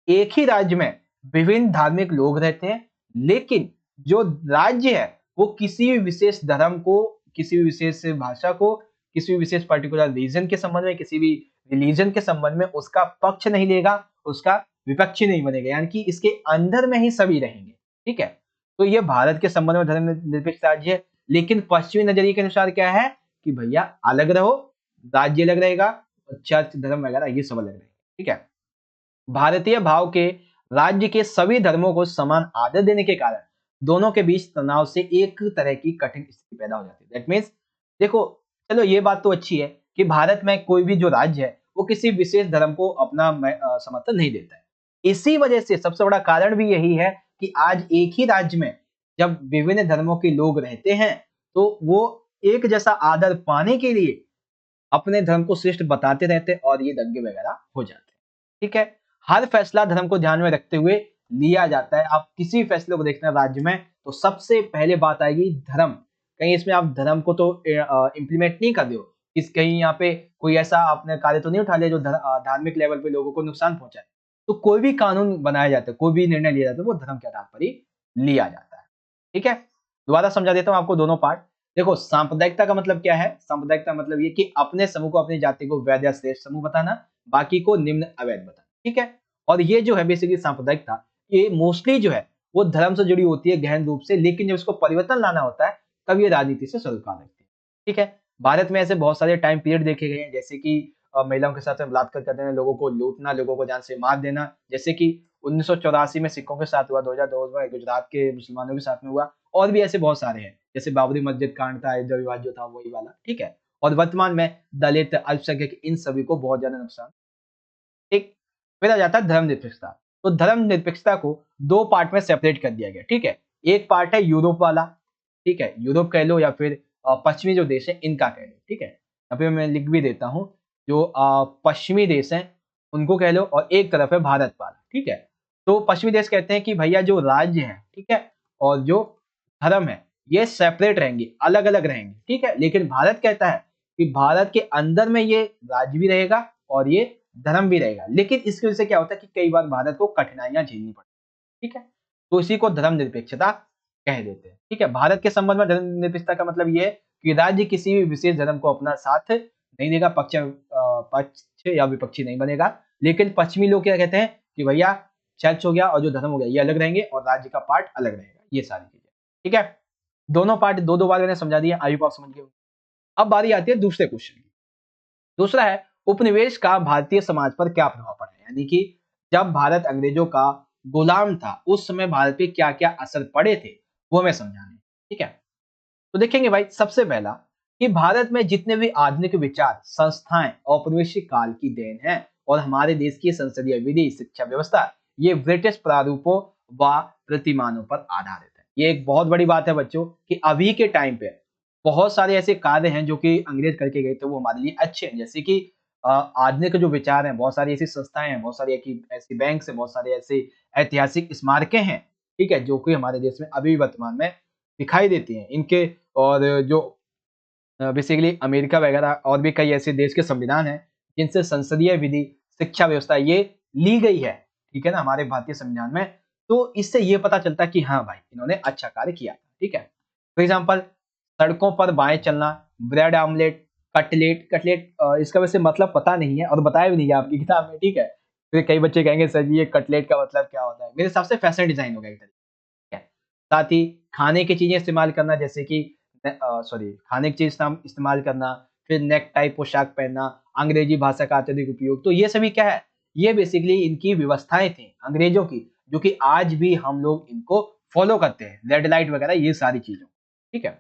एक ही राज्य में विभिन्न धार्मिक लोग रहते हैं, लेकिन जो राज्य है वो किसी भी विशेष धर्म को, किसी भी विशेष भाषा को, किसी भी विशेष पर्टिकुलर रीजन के संबंध में, किसी भी रिलीजन के संबंध में उसका पक्ष नहीं लेगा, उसका विपक्षी नहीं बनेगा, यानी कि इसके अंदर में ही सभी रहेंगे। ठीक है, तो ये भारत के संबंध में धर्मनिरपेक्ष राज्य है। लेकिन पश्चिमी नजरिए के अनुसार क्या है कि भैया अलग रहो, राज्य अलग रहेगा, चर्च धर्म वगैरह ये सब अलग रहेगा। ठीक है, भारतीय भाव के राज्य के सभी धर्मों को समान आदर देने के कारण दोनों के बीच तनाव से एक तरह की कठिन स्थिति पैदा हो जाती है। दैट मीन्स देखो, चलो ये बात तो अच्छी है कि भारत में कोई भी जो राज्य है वो किसी विशेष धर्म को अपना समर्थन नहीं देता है। इसी वजह से सबसे बड़ा कारण भी यही है कि आज एक ही राज्य में जब विभिन्न धर्मों के लोग रहते हैं तो वो एक जैसा आदर पाने के लिए अपने धर्म को श्रेष्ठ बताते रहते हैं और ये दंगे वगैरह हो जाते हैं। ठीक है, हर फैसला धर्म को ध्यान में रखते हुए लिया जाता है। आप किसी फैसले को देखना राज्य में तो सबसे पहले बात आएगी धर्म। कहीं इसमें आप धर्म को तो इम्प्लीमेंट नहीं कर रहे हो, किस कहीं यहाँ पे कोई ऐसा आपने कार्य तो नहीं उठा लिया जो धार्मिक लेवल पे लोगों को नुकसान पहुंचाए। तो कोई भी कानून बनाया जाता है, कोई भी निर्णय लिया जाता है, वो धर्म के आधार पर ही लिया जाता है। ठीक है, दोबारा समझा देता हूँ आपको दोनों पार्ट। देखो, सांप्रदायिकता का मतलब क्या है? सांप्रदायिकता मतलब ये कि अपने समूह को, अपनी जाति को वैध या श्रेष्ठ समूह बताना, बाकी को निम्न अवैध बताना। ठीक है, और ये जो है बेसिकली सांप्रदायिकता, ये मोस्टली जो है वो धर्म से जुड़ी होती है गहन रूप से, लेकिन जब इसको परिवर्तन लाना होता है तब ये राजनीति से सरोकार रखती है। ठीक है, भारत में ऐसे बहुत सारे टाइम पीरियड देखे गए हैं, जैसे कि महिलाओं के साथ में बलात्कार कर देना, लोगों को लूटना, लोगों को जान से मार देना, जैसे कि 1984 में सिखों के साथ हुआ, 2002 में गुजरात के मुसलमानों के साथ में हुआ, और भी ऐसे बहुत सारे हैं, जैसे बाबरी मस्जिद कांड था, अयोध्या विवाद जो था वही वाला। ठीक है, और वर्तमान में दलित, अल्पसंख्यक, इन सभी को बहुत ज्यादा नुकसान। ठीक, फिर आ जाता है धर्मनिरपेक्षता। तो धर्मनिरपेक्षता को दो पार्ट में सेपरेट कर दिया गया। ठीक है, एक पार्ट है यूरोप वाला। ठीक है, यूरोप कह लो या फिर पश्चिमी जो देश है इनका कह लो। ठीक है, यहाँ पे मैं लिख भी देता हूँ, जो पश्चिमी देश हैं उनको कह लो, और एक तरफ है भारत वाला। ठीक है, तो पश्चिमी देश कहते हैं कि भैया जो राज्य है, ठीक है, और जो धर्म है ये सेपरेट रहेंगे, अलग अलग रहेंगे। ठीक है, लेकिन भारत कहता है कि भारत के अंदर में ये राज्य भी रहेगा और ये धर्म भी रहेगा, लेकिन इसकी वजह से क्या होता है कि कई बार भारत को कठिनाइयां झेलनी पड़ती है। ठीक है, तो इसी को धर्मनिरपेक्षता कह देते हैं। ठीक है, भारत के संबंध में धर्मनिरपेक्षता का मतलब ये है कि राज्य किसी भी विशेष धर्म को अपना साथ नहीं देगा, पक्ष या विपक्षी नहीं बनेगा। लेकिन पश्चिमी लोग क्या कहते हैं कि भैया चर्च हो गया और जो धर्म हो गया ये अलग रहेंगे और राज्य का पार्ट अलग रहेगा, ये सारी चीजें। ठीक है, दोनों पार्ट दो दो बार मैंने समझा दिया, आई होप आप समझ गए। अब बारी आती है दूसरे क्वेश्चन की। दूसरा है उपनिवेश का भारतीय समाज पर क्या प्रभाव पड़ा है, यानी कि जब भारत अंग्रेजों का गुलाम था उस समय भारत पे क्या क्या असर पड़े थे, वो हमें समझाने। ठीक है, तो देखेंगे भाई, सबसे पहला कि भारत में जितने भी आधुनिक विचार संस्थाएं औपनिवेशिक काल की देन है, और हमारे देश की संसदीय विधि, शिक्षा व्यवस्था, ये ब्रिटिश प्रारूपों व प्रतिमानों पर आधारित है। ये एक बहुत बड़ी बात है बच्चों कि अभी के टाइम पे बहुत सारे ऐसे कार्य हैं जो कि अंग्रेज करके गए थे, वो हमारे लिए अच्छे हैं। जैसे कि आधुनिक जो विचार हैं, बहुत सारी ऐसी संस्थाएं हैं, बहुत सारी ऐसी बैंक से, बहुत सारे ऐसे ऐतिहासिक स्मारकें हैं। ठीक है, जो कि हमारे देश में अभी वर्तमान में दिखाई देती हैं इनके। और जो बेसिकली अमेरिका वगैरह और भी कई ऐसे देश के संविधान हैं जिनसे संसदीय विधि, शिक्षा व्यवस्था ये ली गई है। ठीक है ना, हमारे भारतीय संविधान में। तो इससे ये पता चलता है कि हाँ भाई, इन्होंने अच्छा कार्य किया। ठीक है, फॉर एग्जाम्पल सड़कों पर बाएं चलना, ब्रेड आमलेट, कटलेट। कटलेट इसका वैसे मतलब पता नहीं है और बताया भी नहीं है आपकी किताब में। ठीक है, फिर कई बच्चे कहेंगे सर जी ये कटलेट का मतलब क्या होता है। मेरे हिसाब से फैशन डिजाइन हो गया एक तरीके से। ठीक है, साथ ही खाने की चीजें इस्तेमाल करना, जैसे कि खाने की चीज इस्तेमाल करना, फिर नेक टाई पोशाक पहनना, अंग्रेजी भाषा का अत्यधिक उपयोग। तो ये सभी क्या है, ये बेसिकली इनकी व्यवस्थाएं थी अंग्रेजों की, जो कि आज भी हम लोग इनको फॉलो करते हैं, रेड लाइट वगैरह ये सारी चीजों। ठीक है,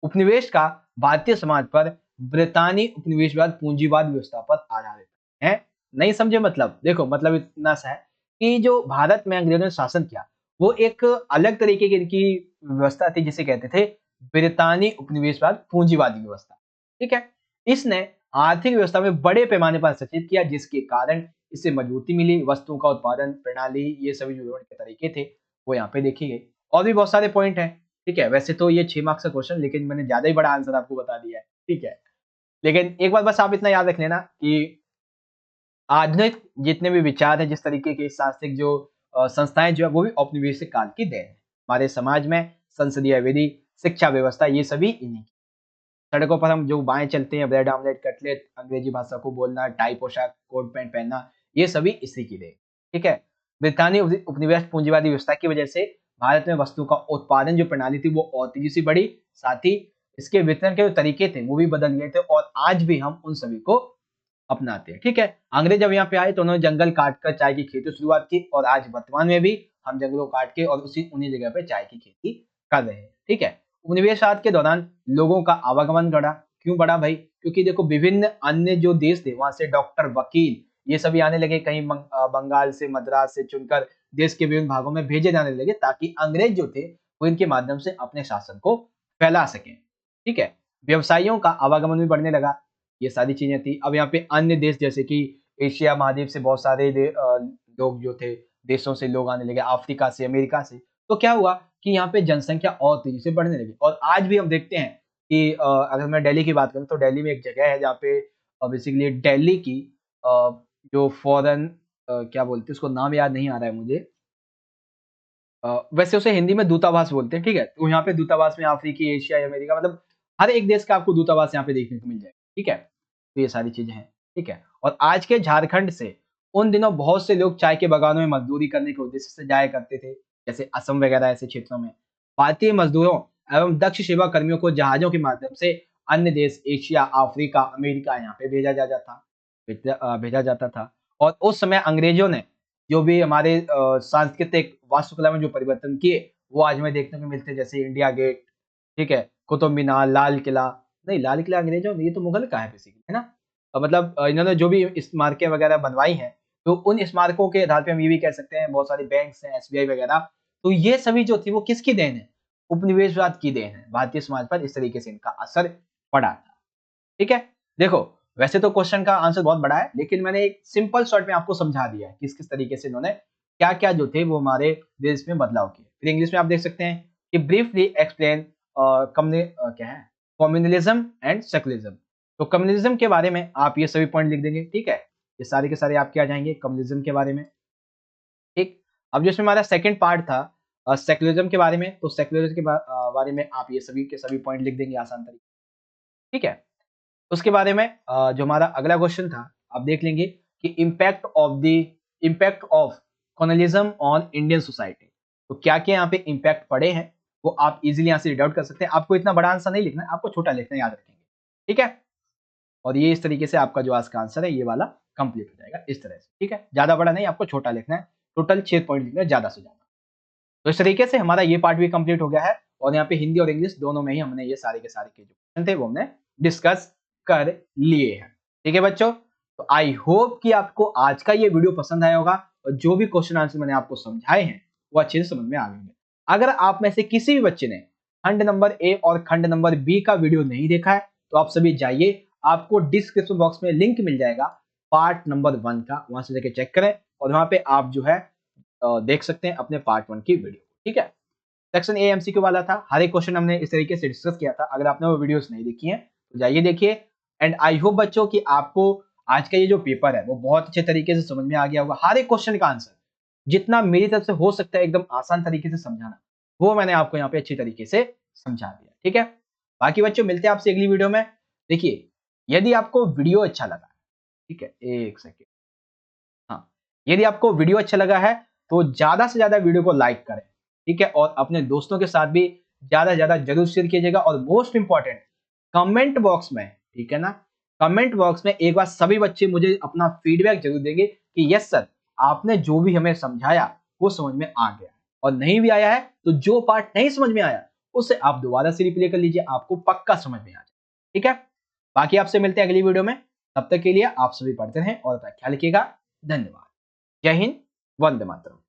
उपनिवेश का भारतीय समाज पर ब्रितानी उपनिवेशवाद पूंजीवाद व्यवस्था पर आधारित है। नहीं समझे मतलब? देखो, मतलब इतना सा है कि जो भारत में अंग्रेजों ने शासन किया वो एक अलग तरीके की इनकी व्यवस्था थी, जिसे कहते थे ब्रितानी उपनिवेशवाद पूंजीवादी व्यवस्था। ठीक है, इसने आर्थिक व्यवस्था में बड़े पैमाने पर हस्तक्षेप किया, जिसके कारण इससे मजबूती मिली। वस्तुओं का उत्पादन प्रणाली, ये सभी जो विवरण के तरीके थे वो यहाँ पे देखी गई। और भी बहुत सारे पॉइंट हैं। ठीक है, वैसे तो ये 6 मार्क्स का क्वेश्चन, लेकिन मैंने ज्यादा ही बड़ा आंसर आपको बता दिया है। ठीक है, लेकिन एक बार बस आप इतना याद रख लेना कि आधुनिक जितने भी विचार हैं, जिस तरीके के शास्त्रिक जो संस्थाएं जो है वो भी औपनिवेशिक काल की देन है। हमारे समाज में संसदीय विधि, शिक्षा व्यवस्था, ये सभी इन्हीं की। सड़कों पर हम जो बाएं चलते हैं, ब्रेड आमलेट, कटलेट, अंग्रेजी भाषा को बोलना, टाई पोशाक, कोट पैंट पहनना, ये सभी इसी की देन। ठीक है, ब्रितानी उपनिवेश पूंजीवादी व्यवस्था की वजह से भारत में वस्तुओं का उत्पादन जो प्रणाली थी वो और तेजी से बढ़ी। साथ ही इसके वितरण के जो तरीके थे वो भी बदल गए थे, और आज भी हम उन सभी को अपनाते हैं। ठीक है, अंग्रेज जब यहाँ पे आए तो उन्होंने जंगल काटकर चाय की खेती शुरुआत की, और आज वर्तमान में भी हम जंगलों काट के और उन्हीं जगह पे चाय की खेती कर रहे हैं। ठीक है, उपनिवेशवाद के दौरान लोगों का आवागमन बढ़ा। क्यों बढ़ा भाई? क्योंकि देखो विभिन्न अन्य जो देश थे वहां से डॉक्टर, वकील ये सभी आने लगे, कहीं बंगाल से, मद्रास से चुनकर देश के विभिन्न भागों में भेजे जाने लगे ताकि अंग्रेज जो थे वो इनके माध्यम से अपने शासन को फैला सकें। ठीक है, व्यवसायियों का आवागमन भी बढ़ने लगा। ये सारी चीजें थी। अब यहाँ पे अन्य देश जैसे कि एशिया महाद्वीप से बहुत सारे लोग जो थे, देशों से लोग आने लगे, अफ्रीका से, अमेरिका से। तो क्या हुआ कि यहाँ पे जनसंख्या और तेजी से बढ़ने लगी। और आज भी हम देखते हैं कि अगर मैं दिल्ली की बात करूँ तो दिल्ली में एक जगह है जहाँ पे बेसिकली दिल्ली की जो फॉरेन क्या बोलते हैं उसको, नाम याद नहीं आ रहा है मुझे। वैसे उसे हिंदी में दूतावास बोलते हैं। ठीक है, तो यहाँ पे दूतावास में अफ्रीकी, एशिया, अमेरिका, मतलब हर एक देश का आपको दूतावास यहाँ पे देखने को मिल जाएगा। ठीक है, तो ये सारी चीजें हैं। ठीक है, और आज के झारखंड से उन दिनों बहुत से लोग चाय के बागानों में मजदूरी करने के उद्देश्य से जाया करते थे, जैसे असम वगैरह ऐसे क्षेत्रों में। भारतीय मजदूरों एवं दक्ष सेवा कर्मियों को जहाजों के माध्यम से अन्य देश, एशिया, अफ्रीका, अमेरिका यहाँ पे भेजा जाता था। और उस समय अंग्रेजों ने जो भी हमारे सांस्कृतिक वास्तुकला में जो परिवर्तन किए, वो आज हमें देखने को मिलते हैं, जैसे इंडिया गेट, ठीक है, कुतुब मीनार, लाल किला। नहीं, लाल किला अंग्रेजों ने, ये तो मुगल का है बेसिकली, है ना? मतलब इन्होंने जो भी स्मारकें वगैरह बनवाई हैं, तो उन स्मारकों के आधार पे हम ये भी कह सकते हैं बहुत सारे बैंक्स हैं, एसबीआई वगैरह। तो ये सभी जो थी वो किसकी देन है? उपनिवेशवाद की देन है। भारतीय समाज पर इस तरीके से इनका असर पड़ा था। ठीक है, देखो वैसे तो क्वेश्चन का आंसर बहुत बड़ा है, लेकिन मैंने एक सिंपल शॉर्ट में आपको समझा दिया है किस किस तरीके से इन्होंने क्या क्या जो थे वो हमारे देश में बदलाव किए। फिर इंग्लिश में आप देख सकते हैं कि ब्रीफली एक्सप्लेन क्या है, कम्युनलिज्म एंड सेकुलरिज्म। तो कम्युनलिज्म के बारे में आप ये सभी पॉइंट लिख देंगे। ठीक है, ये सारे के सारे आपके आ जाएंगे कम्युनलिज्म के बारे में। ठीक, अब जो इसमें हमारा सेकंड पार्ट था सेकुलरिज्म के बारे में, तो सेकुलरिज्म के बारे में आप ये सभी के सभी पॉइंट लिख देंगे आसान तरीके। ठीक है, उसके बारे में जो हमारा अगला क्वेश्चन था, आप देख लेंगे कि impact of colonialism on Indian society. तो क्या क्या यहाँ पे इम्पैक्ट पड़े हैं वो आप इजीली यहाँ से रीड आउट कर सकते हैं। आपको इतना बड़ा आंसर नहीं लिखना है, आपको छोटा लिखना है, याद रखेंगे। ठीक है, और ये इस तरीके से आपका जो आज का आंसर है ये वाला कंप्लीट हो जाएगा इस तरह से। ठीक है, ज्यादा बड़ा नहीं, आपको छोटा लिखना है, टोटल 6 पॉइंट लिखना है, ज्यादा से ज्यादा। तो इस तरीके से हमारा ये पार्ट भी कंप्लीट हो गया है, और यहाँ पे हिंदी और इंग्लिश दोनों में ही हमने ये सारे के सारे के जो क्वेश्चन थे वो हमने डिस्कस कर लिए हैं। ठीक है बच्चों, तो आई होप कि आपको आज का ये वीडियो पसंद आया होगा, और जो भी क्वेश्चन आंसर मैंने आपको समझाए हैं वो अच्छे से समझ में आ गए होंगे। अगर आप में से किसी भी बच्चे ने खंड नंबर ए और खंड नंबर बी का वीडियो नहीं देखा है तो आप सभी जाइए, आपको डिस्क्रिप्शन बॉक्स में लिंक मिल जाएगा पार्ट नंबर 1 का, वहां से जाके चेक करें और वहां पे आप जो है देख सकते हैं अपने पार्ट 1 की वीडियो। ठीक है, सेक्शन ए एमसीक्यू वाला था, हर एक क्वेश्चन हमने इस तरीके से डिस्कस किया था। अगर आपने वो वीडियोस नहीं देखी हैं तो जाइए देखिए। एंड आई होप बच्चों कि आपको आज का ये जो पेपर है वो बहुत अच्छे तरीके से समझ में आ गया होगा। हर एक क्वेश्चन का आंसर जितना मेरी तरफ से हो सकता है एकदम आसान तरीके से समझाना, वो मैंने आपको यहाँ पे अच्छी तरीके से समझा दिया। ठीक है, बाकी बच्चों मिलते हैं आपसे अगली वीडियो में। देखिए, यदि आपको वीडियो अच्छा लगा, ठीक है, एक सेकेंड, हाँ, यदि आपको वीडियो अच्छा लगा है तो ज्यादा से ज्यादा वीडियो को लाइक करें। ठीक है, और अपने दोस्तों के साथ भी ज्यादा से ज्यादा जरूर शेयर कीजिएगा। और मोस्ट इंपॉर्टेंट, कमेंट बॉक्स में, ठीक है ना, कमेंट बॉक्स में एक बार सभी बच्चे मुझे अपना फीडबैक जरूर देंगे कि यस सर, आपने जो भी हमें समझाया वो समझ में आ गया, और नहीं भी आया है तो जो पार्ट नहीं समझ में आया उसे आप दोबारा से रिप्ले कर लीजिए, आपको पक्का समझ में आ जाए। ठीक है, बाकी आपसे मिलते हैं अगली वीडियो में, तब तक के लिए आप सभी पढ़ते रहें और अपना ख्याल रखिएगा। धन्यवाद। जय हिंद, वंदे मातरम।